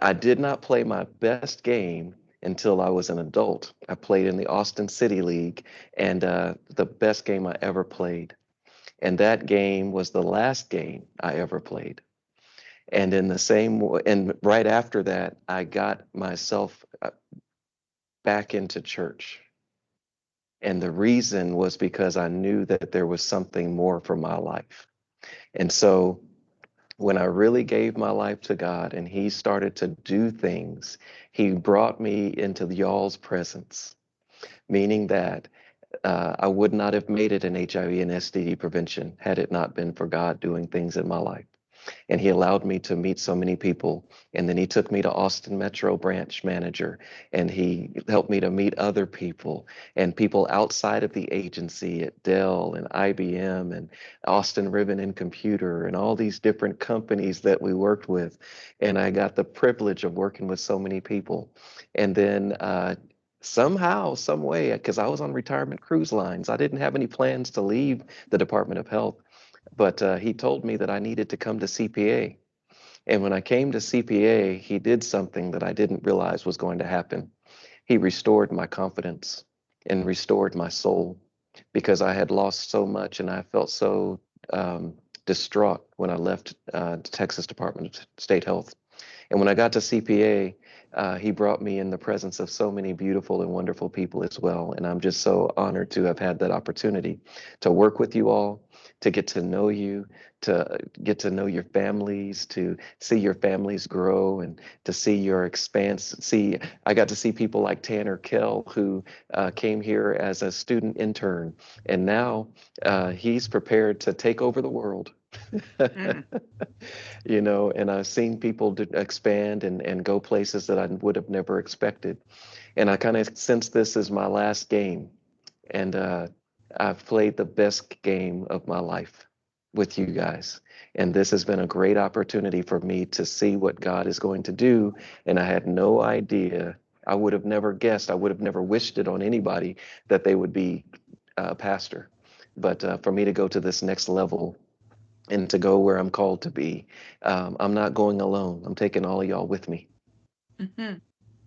I did not play my best game until I was an adult. I played in the Austin City League, and the best game I ever played. And that game was the last game I ever played. And in the same, and right after that, I got myself back into church. And the reason was because I knew that there was something more for my life. And so when I really gave my life to God and He started to do things, He brought me into y'all's presence, meaning that I would not have made it in HIV and STD prevention had it not been for God doing things in my life. And He allowed me to meet so many people. And then He took me to Austin Metro branch manager, and He helped me to meet other people and people outside of the agency at Dell and IBM and Austin Ribbon and Computer and all these different companies that we worked with. And I got the privilege of working with so many people. And then somehow, some way, because I was on retirement cruise lines, I didn't have any plans to leave the Department of Health. But He told me that I needed to come to CPA. And when I came to CPA, He did something that I didn't realize was going to happen. He restored my confidence and restored my soul, because I had lost so much and I felt so distraught when I left the Texas Department of State Health. And when I got to CPA, He brought me in the presence of so many beautiful and wonderful people as well. And I'm just so honored to have had that opportunity to work with you all, to get to know you, to get to know your families, to see your families grow, and to see your expanse. I got to see people like Tanner Kell, who came here as a student intern, and now he's prepared to take over the world. You know, and I've seen people expand and go places that I would have never expected. And I kind of sense this as my last game. And I've played the best game of my life with you guys. And this has been a great opportunity for me to see what God is going to do. And I had no idea. I would have never guessed. I would have never wished it on anybody that they would be a pastor. But for me to go to this next level and to go where I'm called to be, I'm not going alone. I'm taking all of y'all with me,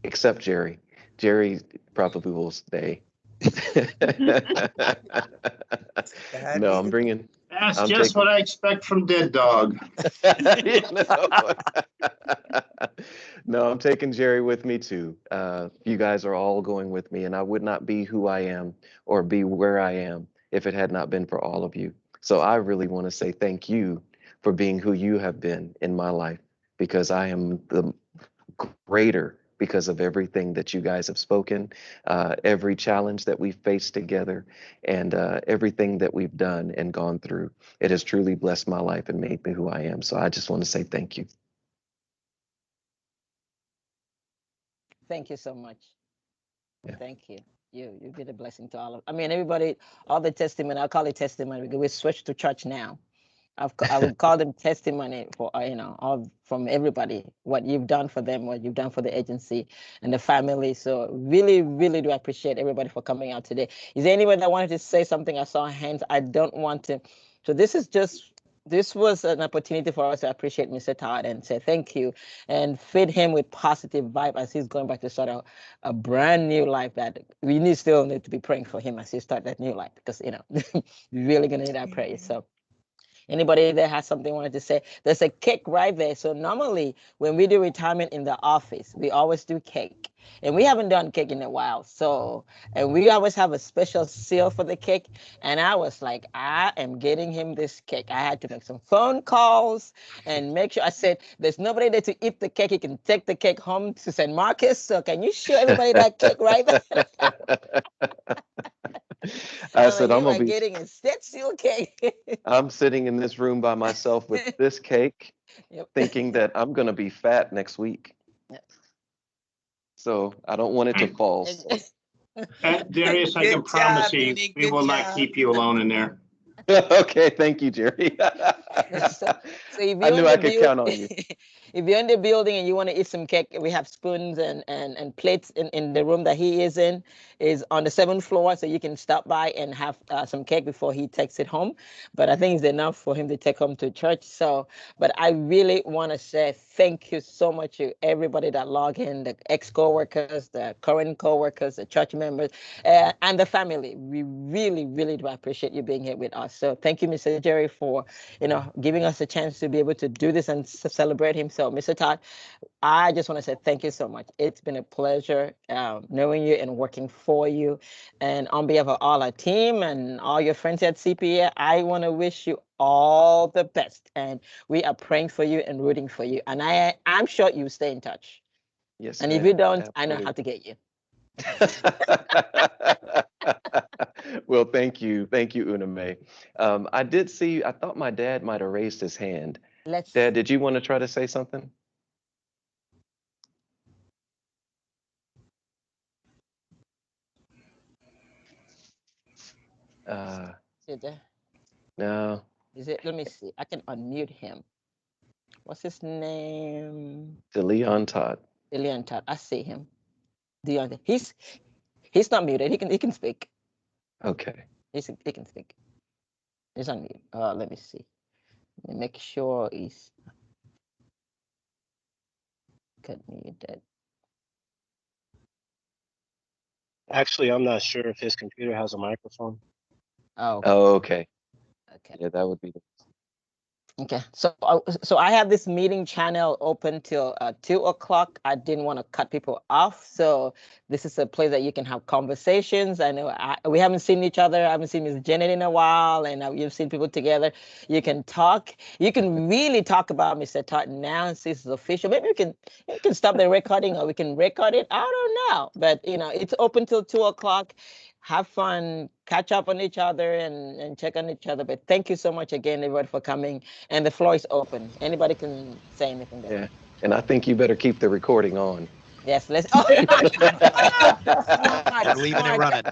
except Jerry. Jerry probably will stay. No, I'm bringing. That's just what I expect from Dead Dog. You know? No, I'm taking Jerry with me too. You guys are all going with me, and I would not be who I am or be where I am if it had not been for all of you. So I really want to say thank you for being who you have been in my life, because I am the greater because of everything that you guys have spoken, every challenge that we've faced together, and everything that we've done and gone through. It has truly blessed my life and made me who I am. So I just want to say thank you. Thank you so much. Yeah. Thank you. You've been a blessing to all of. I mean, everybody, all the testimony. I call it testimony because we switched to church now. I would call them testimony for all from everybody, what you've done for them, what you've done for the agency and the family. So really, really do appreciate everybody for coming out today. Is there anybody that wanted to say something? I saw hands. I don't want to. So this was an opportunity for us to appreciate Mr. Todd and say thank you and feed him with positive vibe as he's going back to start a brand new life that we still need to be praying for him as he start that new life, because we're really gonna need our prayers. So Anybody that has something wanted to say? There's a cake right there. So normally when we do retirement in the office, we always do cake. And we haven't done cake in a while. So, and we always have a special seal for the cake. And I was like, I am getting him this cake. I had to make some phone calls and make sure. I said, there's nobody there to eat the cake. He can take the cake home to St. Marcus. So can you show everybody that cake right there? I said, I'm you gonna are be. getting a set seal cake. I'm sitting in this room by myself with this cake, Yep. thinking that I'm gonna be fat next week. So I don't want it to fall. So. Darius, I can Good promise job, you, Benny. we Good will not job. keep you alone in there. Okay, thank you, Jerry. So if I you're knew in I the could count on you. if you're in the building and you want to eat some cake, we have spoons and plates in the room that he is on the 7th floor, so you can stop by and have some cake before he takes it home. But I think it's enough for him to take home to church. So, but I really want to say thank you so much to everybody that log in, the ex-co-workers, the current co-workers, the church members, and the family. We really, really do appreciate you being here with us. So thank you, Mr. Jerry, for giving us a chance to be able to do this and celebrate him. So, Mr. Todd, I just want to say thank you so much. It's been a pleasure knowing you and working for you. And on behalf of all our team and all your friends at CPA, I want to wish you all the best. And we are praying for you and rooting for you. And I'm sure you stay in touch. Yes, and ma'am. if you don't, Absolutely. I know how to get you. Well, thank you. Thank you, Una May. I did see, I thought my dad might have raised his hand. Dad, did you want to try to say something? No. Is it? Let me see. I can unmute him. What's his name? Leon Todd. Leon Todd. I see him. Deon. He's not muted. He can speak. Okay. He can speak. He's on mute. Let me see. Let me make sure he's muted. Actually, I'm not sure if his computer has a microphone. Oh. Oh, okay. Okay. Yeah, that would be. Okay, so I have this meeting channel open till 2 o'clock. I didn't want to cut people off, so this is a place that you can have conversations. I know we haven't seen each other. I haven't seen Ms. Janet in a while, and you've seen people together. You can talk. You can really talk about Mr. Todd now since it's official. Maybe you can stop the recording, or we can record it. I don't know, but it's open till 2 o'clock. Have fun, catch up on each other and check on each other. But thank you so much again, everybody, for coming. And the floor is open. Anybody can say anything there. Yeah. And I think you better keep the recording on. Yes, let's. Oh, We're leaving it running.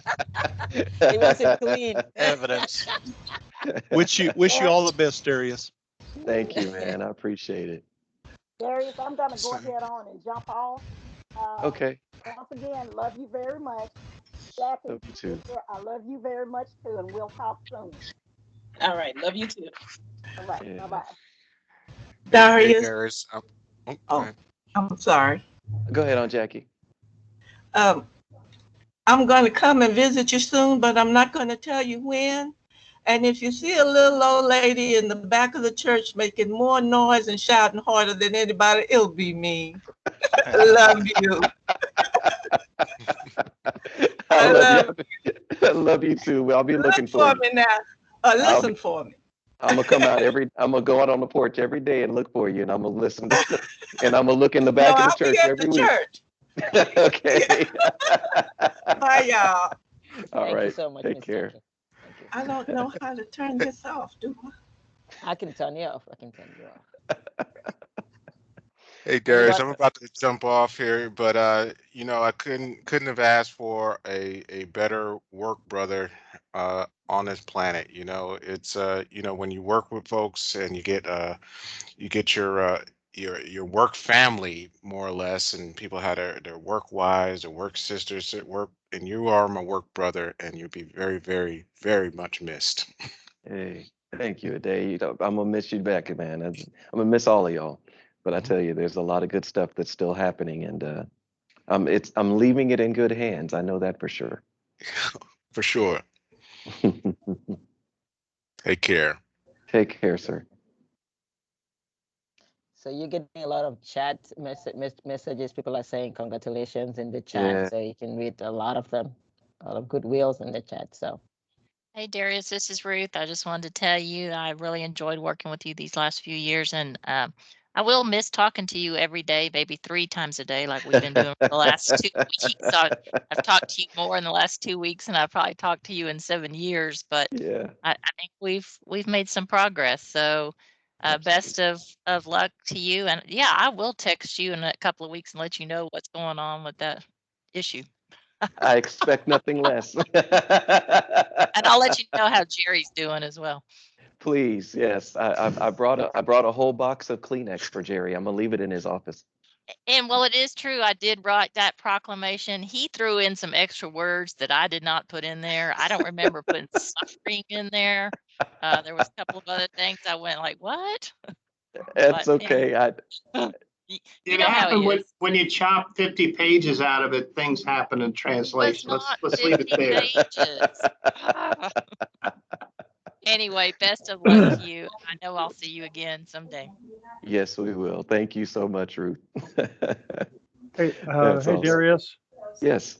He wants it clean. Evidence. Wish you all the best, Darius. Thank you, man. I appreciate it. Darius, I'm gonna go ahead on and jump off. Okay. Once again, love you very much. Jackie, Love you too. sister, I love you very much too, and we'll talk soon. All right. Love you too. All right. Yeah. Bye bye. Darius. Darius. Oh, I'm sorry. Go ahead, Aunt Jackie. I'm going to come and visit you soon, but I'm not going to tell you when. And if you see a little old lady in the back of the church making more noise and shouting harder than anybody, it'll be me. Love you. I love you. I love you too. I'll be looking for you. Me now. Listen for me. I'm gonna come out I'm gonna go out on the porch every day and look for you, and I'm gonna listen and I'm gonna look in the back of the church every week. Okay. Bye, y'all. All Thank right. you so much, Take Ms. care. Jackie. I don't know how to turn this off, do I? I can turn you off. I can turn you off. Hey Darius, I'm about to jump off here, but I couldn't have asked for a better work brother on this planet. It's when you work with folks and you get your work family more or less, and people have their work wives, their work sisters at work, and you are my work brother, and you'll be very, very, very much missed. Hey, thank you, Ade. I'm gonna miss you back, man. I'm gonna miss all of y'all. But I tell you, there's a lot of good stuff that's still happening, and I'm leaving it in good hands. I know that for sure. For sure. Take care. Take care, sir. So you're getting a lot of chat messages. People are saying congratulations in the chat. Yeah. So you can read a lot of them, a lot of goodwills in the chat. So Hey Darius, this is Ruth. I just wanted to tell you I really enjoyed working with you these last few years, and I will miss talking to you every day, maybe 3 times a day, like we've been doing for the last 2 weeks. So I've talked to you more in the last 2 weeks, and I've probably talked to you in 7 years. But Yeah. I think we've made some progress. So best of luck to you. And yeah, I will text you in a couple of weeks and let you know what's going on with that issue. I expect nothing less. And I'll let you know how Jerry's doing as well. Please, yes. I brought a whole box of Kleenex for Jerry. I'm gonna leave it in his office. And well, it is true. I did write that proclamation. He threw in some extra words that I did not put in there. I don't remember putting suffering in there. There was a couple of other things I went like, what? That's But okay. you It know how happened he is. when you chop 50 pages out of it, things happen in It was translation. not Let's leave it 50 there. pages. Anyway, best of luck to you. I know I'll see you again someday. Yes, we will. Thank you so much, Ruth. Hey, That's hey awesome. Darius. Yes.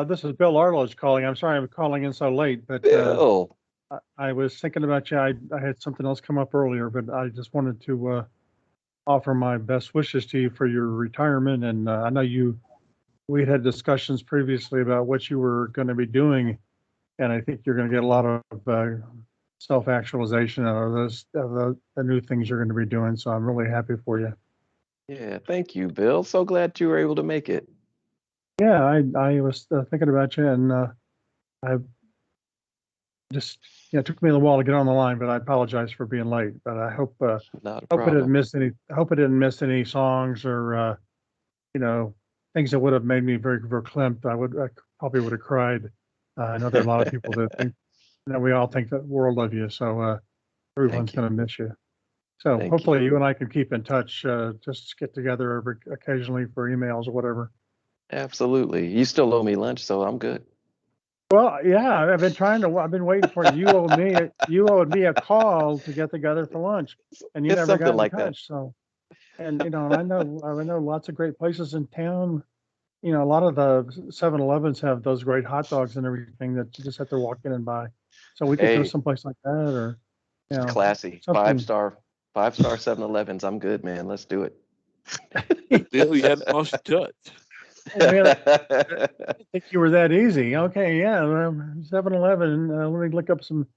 This is Bill Arledge calling. I'm sorry I'm calling in so late, but Bill. I was thinking about you. I had something else come up earlier, but I just wanted to offer my best wishes to you for your retirement. And I know we had discussions previously about what you were going to be doing, and I think you're going to get a lot of self-actualization out of the new things you're going to be doing. So I'm really happy for you. Yeah, thank you, Bill. So glad you were able to make it. Yeah, I was thinking about you, and I just it took me a little while to get on the line, but I apologize for being late. But I hope Not a hope I problem. didn't miss any. I hope I didn't miss any songs or things that would have made me very verklempt. I probably would have cried. I know there are a lot of people that think we all think that world of you. So everyone's going to miss you. So Thank hopefully you and I can keep in touch. Just get together occasionally for emails or whatever. Absolutely. You still owe me lunch, so I'm good. Well, yeah, I've been waiting for you. You owed me a call to get together for lunch, and you It's never something got in like that. touch. So, and I know lots of great places in town. A lot of the 7-Elevens have those great hot dogs and everything that you just have to walk in and buy. So we could go Hey, someplace like that, or classy. something. 5-star 7-Elevens. I'm good, man. Let's do it. Bill, you hadn't lost touch. Oh, man, I didn't think you were that easy. Okay, yeah, 7-Eleven. Let me look up some.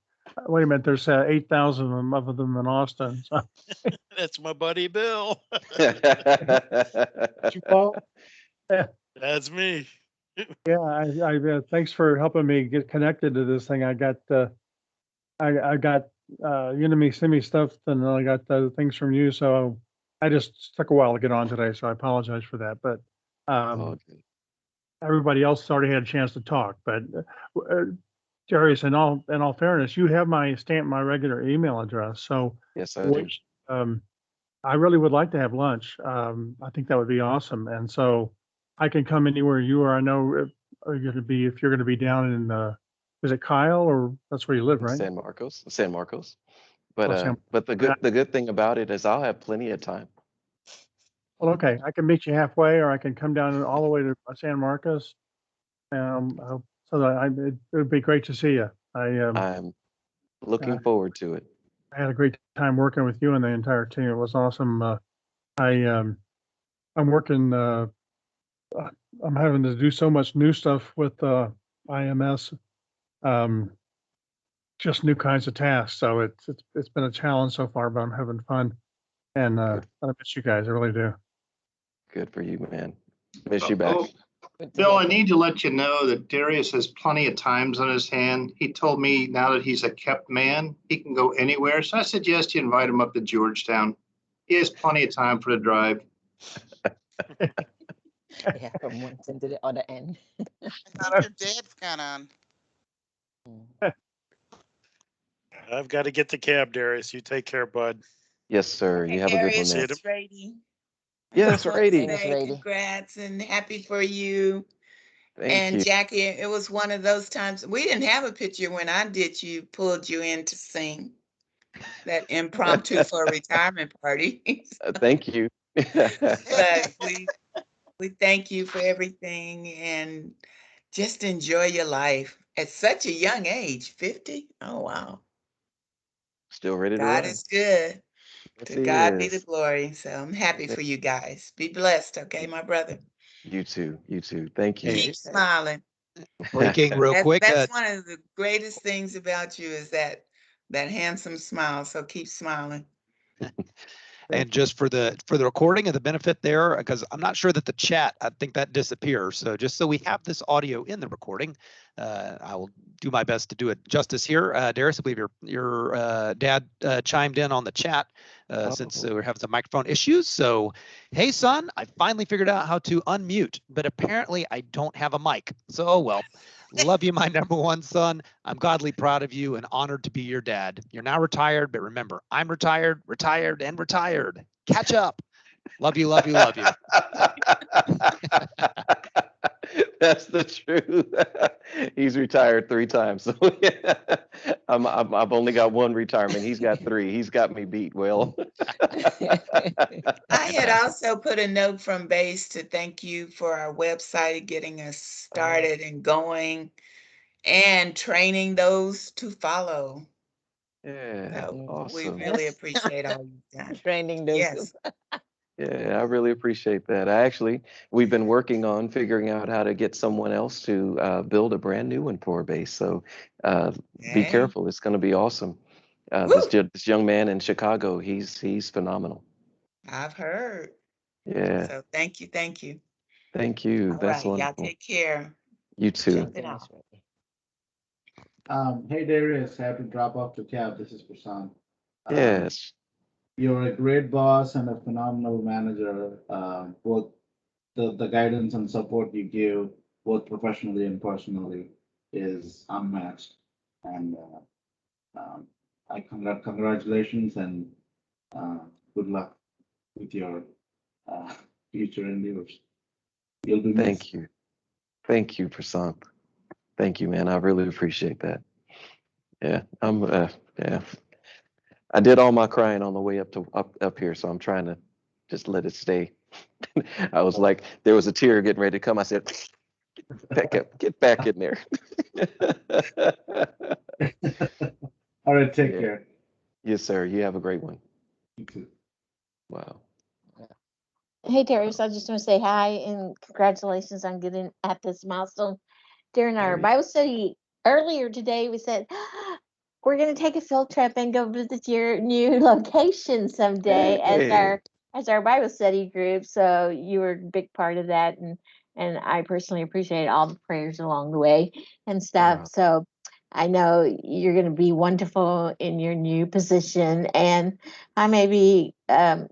Wait a minute, there's 8,000 of them in Austin. So. That's my buddy Bill. You call? Yeah. That's me. Yeah, I thanks for helping me get connected to this thing. I got I got Udemy semi stuff, and I got the things from you. So I just took a while to get on today, so I apologize for that. But everybody else already had a chance to talk. But Darius, in all fairness, you have my regular email address. So yes, I do. I really would like to have lunch. I think that would be awesome. And so I can come anywhere you are. I know if you're going to be down in is it Kyle, or that's where you live, right? San Marcos. But Oh, but the good thing about it is I'll have plenty of time. Well, okay, I can meet you halfway, or I can come down all the way to San Marcos. So that it would be great to see you. I'm looking forward to it. I had a great time working with you and the entire team. It was awesome. I'm working. I'm having to do so much new stuff with IMS. Just new kinds of tasks. So it's been a challenge so far, but I'm having fun. And I miss you guys. I really do. Good for you, man. Miss you back. Bill, I need to let you know that Darius has plenty of times on his hand. He told me now that he's a kept man, he can go anywhere. So I suggest you invite him up to Georgetown. He has plenty of time for the drive. Yeah, from one end to the other end. I think your dad's got on. I've got to get the cab, Darius. You take care, bud. Yes, sir. You have a good one, man. It's Rady. Yes, Rady. Congrats and happy for you. Thank you. Jackie, it was one of those times we didn't have a picture when I did pulled you in to sing. that impromptu for a retirement party. Thank you. But we thank you for everything and just enjoy your life at such a young age, 50. Oh, wow. Still ready to God run. is good. Yes, To he God be the is. glory. So I'm happy for you guys. Be blessed, okay, my brother? You too. You too. Thank you. Keep smiling. Breaking real quick. That's one of the greatest things about you is that handsome smile. So keep smiling. And just for the recording and the benefit there, because I'm not sure that the chat, I think that disappears. So just so we have this audio in the recording, I will do my best to do it justice here. Darius, I believe your dad chimed in on the chat since we're having some microphone issues. So, hey son, I finally figured out how to unmute, but apparently I don't have a mic. So, oh well. Love you, my number one son. I'm godly proud of you and honored to be your dad. You're now retired, but remember, I'm retired, and retired. Catch up. Love you, love you, love you. That's the truth. He's retired 3 times. So I've only got 1 retirement. He's got 3. He's got me beat, Will. I had also put a note from base to thank you for our website getting us started and going and training those to follow. Yeah, So we awesome. really appreciate all you've done. Training those. Yes. Yeah, I really appreciate that. We've been working on figuring out how to get someone else to build a brand new one for base. So be careful. It's going to be awesome. This young man in Chicago, he's phenomenal. I've heard. Yeah. So thank you. Thank you. Thank you. All That's right. Y'all wonderful. take care. You too. Jumping off. Hey Darius, I have to drop off the cab. This is Prasan. Yes. You're a great boss and a phenomenal manager. Both the guidance and support you give, both professionally and personally, is unmatched. And congratulations and good luck with your future endeavors. You'll be missed. Thank you. Thank you, Prasant. Thank you, man. I really appreciate that. Yeah, yeah. I did all my crying on the way up here, so I'm trying to just let it stay. I was like, there was a tear getting ready to come. I said, get back in there. All right, take care. Yes, sir. You have a great one. You too. Wow. Hey, Darius, I just want to say hi and congratulations on getting at this milestone. During our Bible study earlier today, we said, we're going to take a field trip and go visit your new location someday as our Bible study group. So you were a big part of that. And I personally appreciate all the prayers along the way and stuff. So I know you're going to be wonderful in your new position, and I may be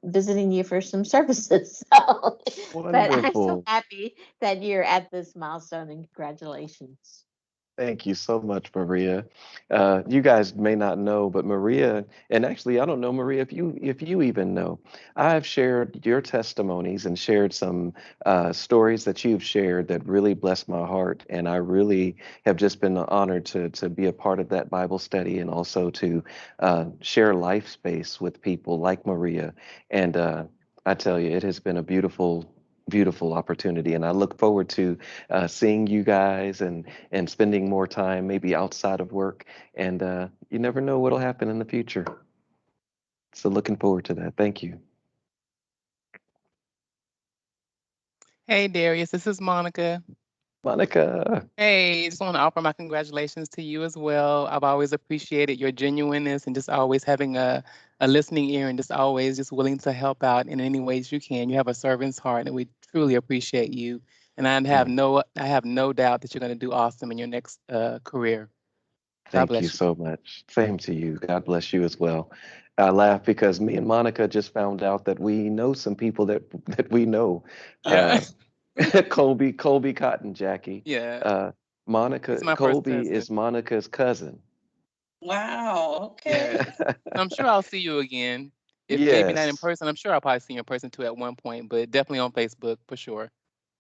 visiting you for some services. So, but I'm so happy that you're at this milestone, and congratulations. Thank you so much, Maria. You guys may not know, but Maria, and actually, I don't know, Maria, if you even know, I've shared your testimonies and shared some stories that you've shared that really blessed my heart, and I really have just been honored to be a part of that Bible study and also to share life space with people like Maria. And I tell you, it has been a beautiful opportunity, and I look forward to seeing you guys and spending more time maybe outside of work, and you never know what'll happen in the future. So looking forward to that. Thank you. Hey Darius, this is Monica. Monica. Hey, just want to offer my congratulations to you as well. I've always appreciated your genuineness and just always having a listening ear and just always just willing to help out in any ways you can. You have a servant's heart, and we truly appreciate you. And I have no doubt that you're going to do awesome in your next career. Thank you so much. Same to you. God bless you as well. I laugh because me and Monica just found out that we know some people that we know. Yeah. Colby Cotton, Jackie. Yeah. Monica, my first Colby cousin. is Monica's cousin. Wow. Okay. I'm sure I'll see you again. If maybe not in Yes. person, I'm sure I'll probably see you in person too at one point, but definitely on Facebook for sure.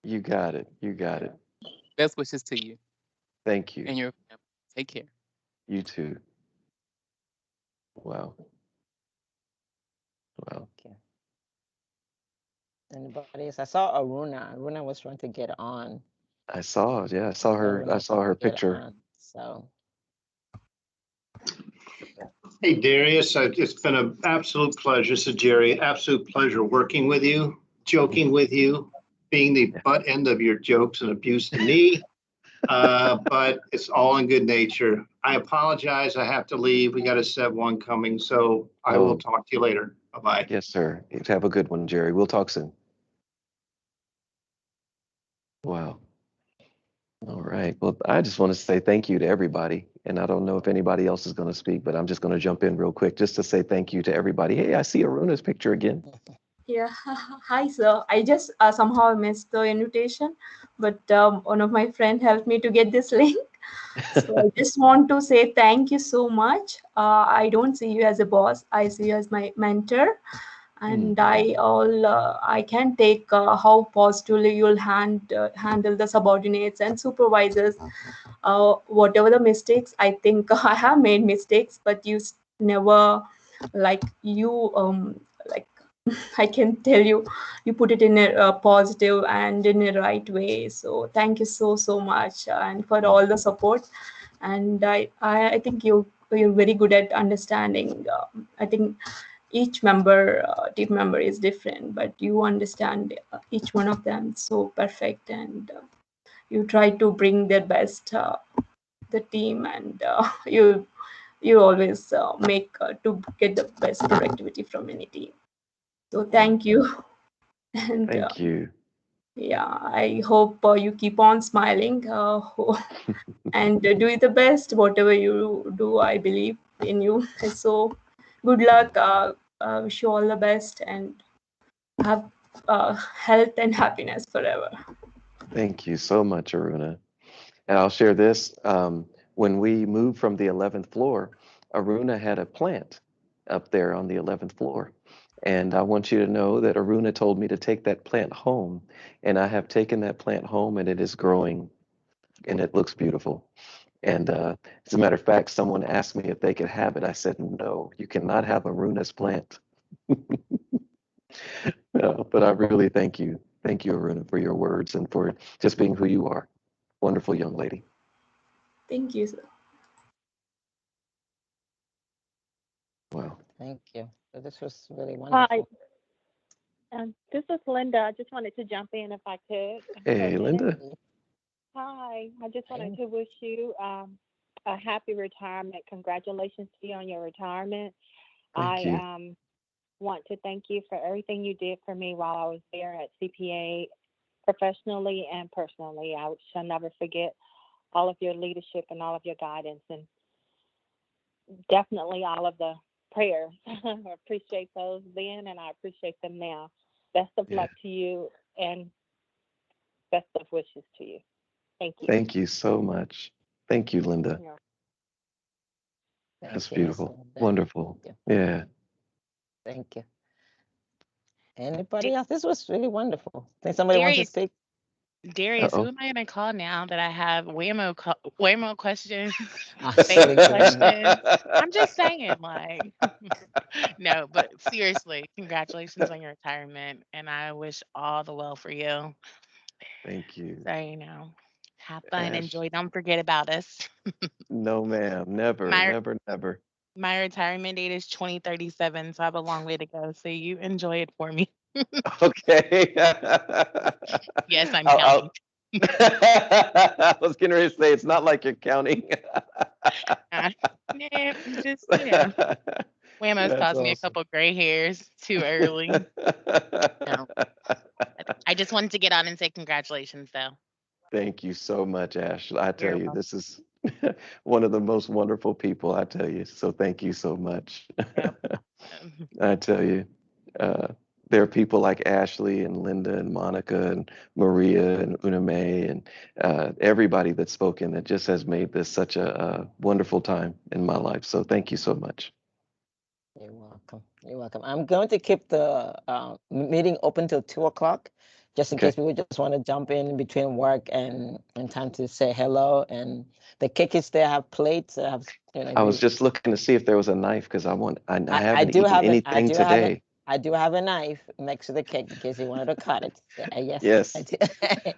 You got it. You got it. Best wishes to you Thank you. and your family. Take care. You too. Wow. Wow. Okay. Anybody else? I saw Aruna. Aruna was trying to get on. I saw, yeah, I saw her. Aruna I saw her get picture. on, so. Hey, Darius, it's been an absolute pleasure. This is Jerry. Absolute pleasure working with you, joking with you, being the butt end of your jokes and abuse to me. But it's all in good nature. I apologize. I have to leave. We got a 7-1 coming, so I will Oh, talk to you later. Bye-bye. yes, sir. Have a good one, Jerry. We'll talk soon. Wow. All right. Well, I just want to say thank you to everybody. And I don't know if anybody else is going to speak, but I'm just going to jump in real quick just to say thank you to everybody. Hey, I see Aruna's picture again. Yeah, hi sir. I just somehow missed the invitation, but one of my friend helped me to get this link. So I just want to say thank you so much. I don't see you as a boss. I see you as my mentor, and I can take how positively you'll handle the subordinates and supervisors. Whatever the mistakes, I think I have made mistakes, but you never like you like I can tell you, you put it in a positive and in a right way. So thank you so much, and for all the support. And I think you're very good at understanding. I think each team member is different, but you understand each one of them so perfect, and you try to bring their best the team, and you always make to get the best productivity from any team. So thank you. And Thank you. yeah, I hope you keep on smiling and do the best whatever you do. I believe in you. So good luck. Wish you all the best, and have health and happiness forever. Thank you so much, Aruna. And I'll share this. When we moved from the 11th floor, Aruna had a plant up there on the 11th floor. And I want you to know that Aruna told me to take that plant home. And I have taken that plant home, and it is growing, and it looks beautiful. And as a matter of fact, someone asked me if they could have it. I said, no, you cannot have Aruna's plant. No, but I really thank you. Thank you, Aruna, for your words and for just being who you are. Wonderful young lady. Thank you, sir. Wow. Thank you. So this was really wonderful. Hi, this is Linda. I just wanted to jump in if I could. Hey, Linda. Hi, I just wanted to wish you a happy retirement. Congratulations to you on your retirement. Thank you. I want to thank you for everything you did for me while I was there at CPA, professionally and personally. I shall never forget all of your leadership and all of your guidance, and definitely all of the prayers. I appreciate those then, and I appreciate them now. Best of luck to you, and best of wishes to you. Thank you. Thank you so much. Thank you, Linda. Yeah. That's Thank you, Miss beautiful. Linda. Wonderful. Thank you. Yeah. Thank you. Anybody else? This was really wonderful. Think somebody wants to Darius, speak? Darius, who Uh-oh. am I going to call now that I have whammo questions, Silly faith question. questions? I'm just saying, like, no, but seriously, congratulations on your retirement, and I wish all the well for you. Thank you. So, have fun, Ash. enjoy, don't forget about us. No, ma'am. Never, My never, never. my retirement date is 2037, so I have a long way to go. So you enjoy it for me. Okay. Yes, I'm I'll, counting. I was getting ready to say, it's not like you're counting. Yeah, just Whammo's That's caused me a awesome. couple gray hairs too early. No, I just wanted to get on and say congratulations, though. Thank you so much, Ash. I tell You're you, welcome. this is one of the most wonderful people, I tell you. So thank you so much. I tell you, uh, there are people like Ashley and Linda and Monica and Maria and Una Mae and everybody that's spoken that just has made this such a wonderful time in my life. So thank you so much. You're welcome. You're welcome. I'm going to keep the meeting open till 2 o'clock. just in Okay. case people just want to jump in between work and time to say hello. And the cake is there. I have plates. I have, I was just looking to see if there was a knife because I haven't do eaten have anything today. I do have a knife next to the cake in case you wanted to cut it. Yes, Yes. I do.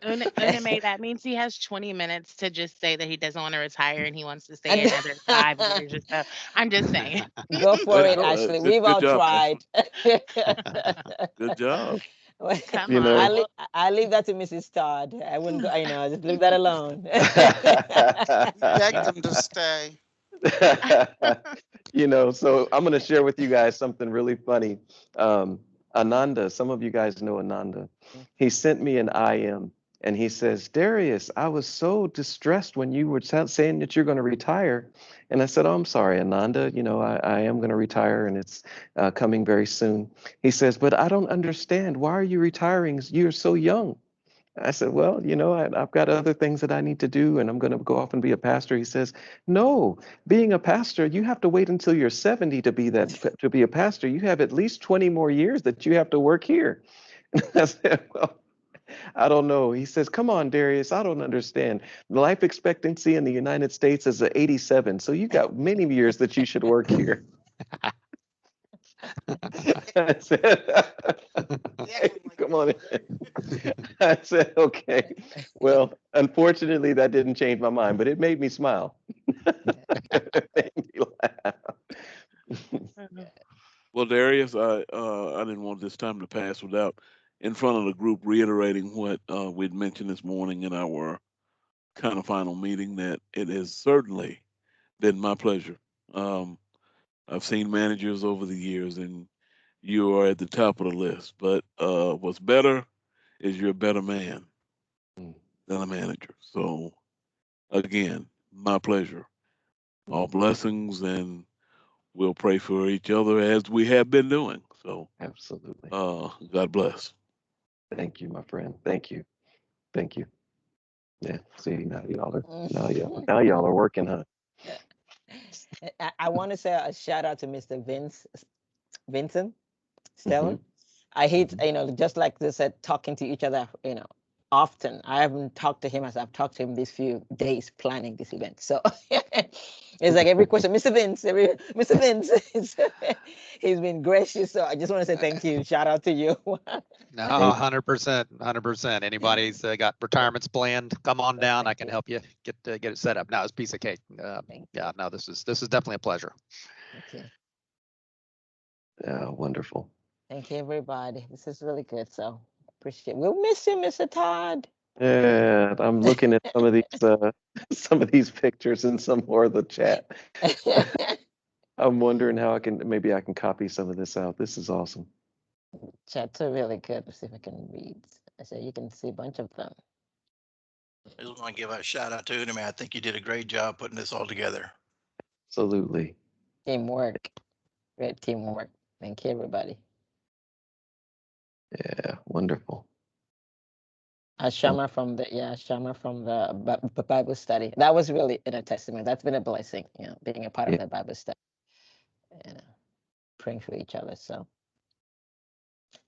Uname, that means he has 20 minutes to just say that he doesn't want to retire and he wants to stay another 5 years or so. I'm just saying. Go for Way to it, go. Ashley. Good, We've good all job, tried. Good job. Come You know, on. I leave that to Mrs. Todd. I wouldn't go, just leave that alone. Begged him to stay. you know, so I'm going to share with you guys something really funny. Ananda, some of you guys know Ananda. He sent me an IM and he says, Darius, I was so distressed when you were saying that you're going to retire. And I said, oh, I'm sorry, Ananda. You know, I am going to retire and it's coming very soon. He says, but I don't understand. Why are you retiring? You're so young. I said, well, you know, I've got other things that I need to do and I'm going to go off and be a pastor. He says, no, being a pastor, you have to wait until you're 70 to be a pastor. You have at least 20 more years that you have to work here. I said, well, I don't know. He says, come on, Darius, I don't understand. The life expectancy in the United States is 87. So you got many years that you should work here. I said, hey, come on in. I said, okay. Well, unfortunately, that didn't change my mind, but it made me smile. It made me laugh. Well, Darius, I didn't want this time to pass without in front of the group reiterating what we'd mentioned this morning in our kind of final meeting, that it has certainly been my pleasure. I've seen managers over the years, and you are at the top of the list. But what's better is you're a better man than a manager. So again, my pleasure. All blessings, and we'll pray for each other as we have been doing. So absolutely. God bless. Thank you, my friend. Thank you. Thank you. Yeah. See, now y'all are working, huh? I want to say a shout out to Mr. Vincent Stellar. I hate, just like they said, talking to each other, often. I haven't talked to him as I've talked to him these few days planning this event. So it's like every question, Mr. Mr. Vince, he's been gracious. So I just want to say thank you. Shout out to you. No, 100%, 100%. Anybody's got retirements planned, come on down. I can help you get it set up. No, it's a piece of cake. Yeah, no, this is definitely a pleasure. Thank you. Yeah, wonderful. Thank you, everybody. This is really good. So appreciate it. We'll miss you, Mr. Todd. Yeah, I'm looking at some of these pictures and some more of the chat. I'm wondering how maybe I can copy some of this out. This is awesome. Chats are really good. Let's see if I can read. I say you can see a bunch of them. I just want to give a shout out to Uname. I think you did a great job putting this all together. Absolutely. Teamwork. Great teamwork. Thank you, everybody. Yeah, wonderful. Shama from the Bible study. That was really in a testament. That's been a blessing, being a part of the Bible study. Praying for each other. So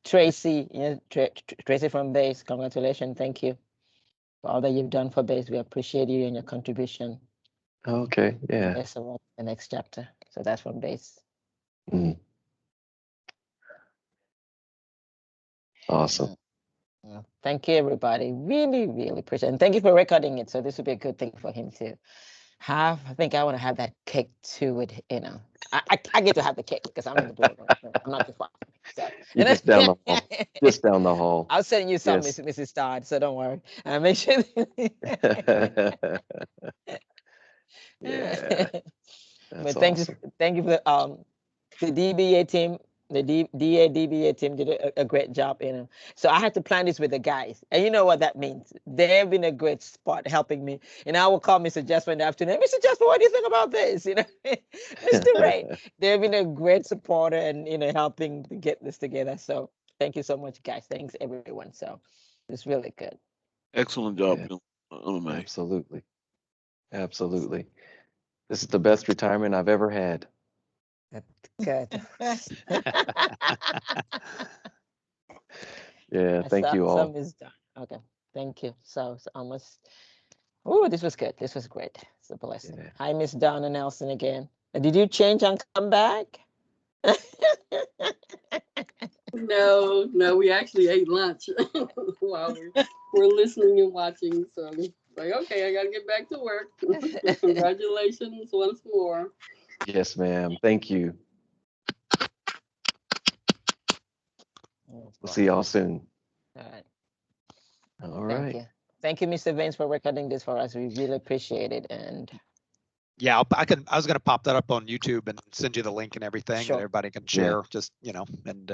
Tracy, Tracy from Base, congratulations. Thank you for all that you've done for Base. We appreciate you and your contribution. Okay, yeah. Yes, so the next chapter. So that's from Base. Awesome. Thank you, everybody. Really, really appreciate it. And thank you for recording it. So this would be a good thing for him to have. I think I want to have that cake too with, I get to have the cake because I'm in the building. I'm not too far. So, You're just down the hall. Just down the hall. I'll send you some, Yes. Mrs. Todd, so don't worry. Make sure. Yeah. That's But thank awesome. you for the DBA team. The DBA team did a great job, So I had to plan this with the guys, and you know what that means. They've been a great spot helping me. And I will call Mr. Jasper in the afternoon. Mr. Jasper, what do you think about this? Mr. Ray, they've been a great supporter and helping to get this together. So thank you so much, guys. Thanks everyone. So it's really good. Excellent job, Yeah. Absolutely. Absolutely. This is the best retirement I've ever had. Good. Yeah, thank you all. Some is done. Okay, thank you. So it's almost. Oh, this was good. This was great. It's a blessing. Yeah. Hi, Miss Donna Nelson again. Did you change and come back? No, we actually ate lunch while we're listening and watching. So like, okay, I gotta get back to work. Congratulations once more. Yes, ma'am. Thank you. We'll see y'all soon. All right. All Thank right. you. Thank you, Mr. Vince, for recording this for us. We really appreciate it. And Yeah, I was going to pop that up on YouTube and send you the link and everything Sure. that everybody can share. Just and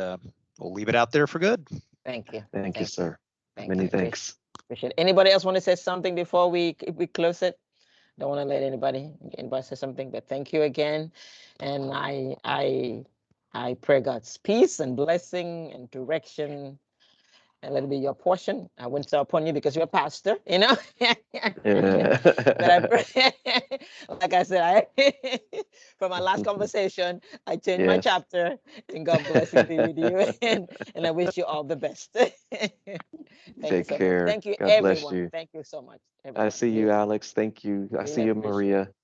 we'll leave it out there for good. thank you. Thank you, sir. Thank Many you. thanks. Appreciate it. Anybody else want to say something before we close it? Don't want to let anybody say something, but thank you again. And I pray God's peace and blessing and direction, and let it be your portion. I wouldn't say upon you because you're a pastor, you know. Yeah. But I pray, like I said, from our last conversation, I changed my Yes. chapter, and God blessings be with you, and I wish you all the best. Thank you Take so much. care. Thank you, God bless everyone. you. Thank you so much, I everyone. see you, Alex. Thank you. I see Really you, appreciate Maria. it.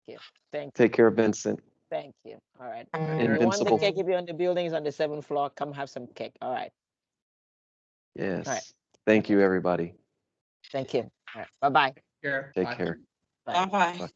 Thank you. Thank Take you. care, Vincent. Thank you. All right. If you want the Invincible. cake, if you're on the buildings on the 7th floor, come have some cake. All right. Yes. All right. Thank you, everybody. Thank you. All right. Bye-bye. Take care. Bye. Bye-bye. Bye.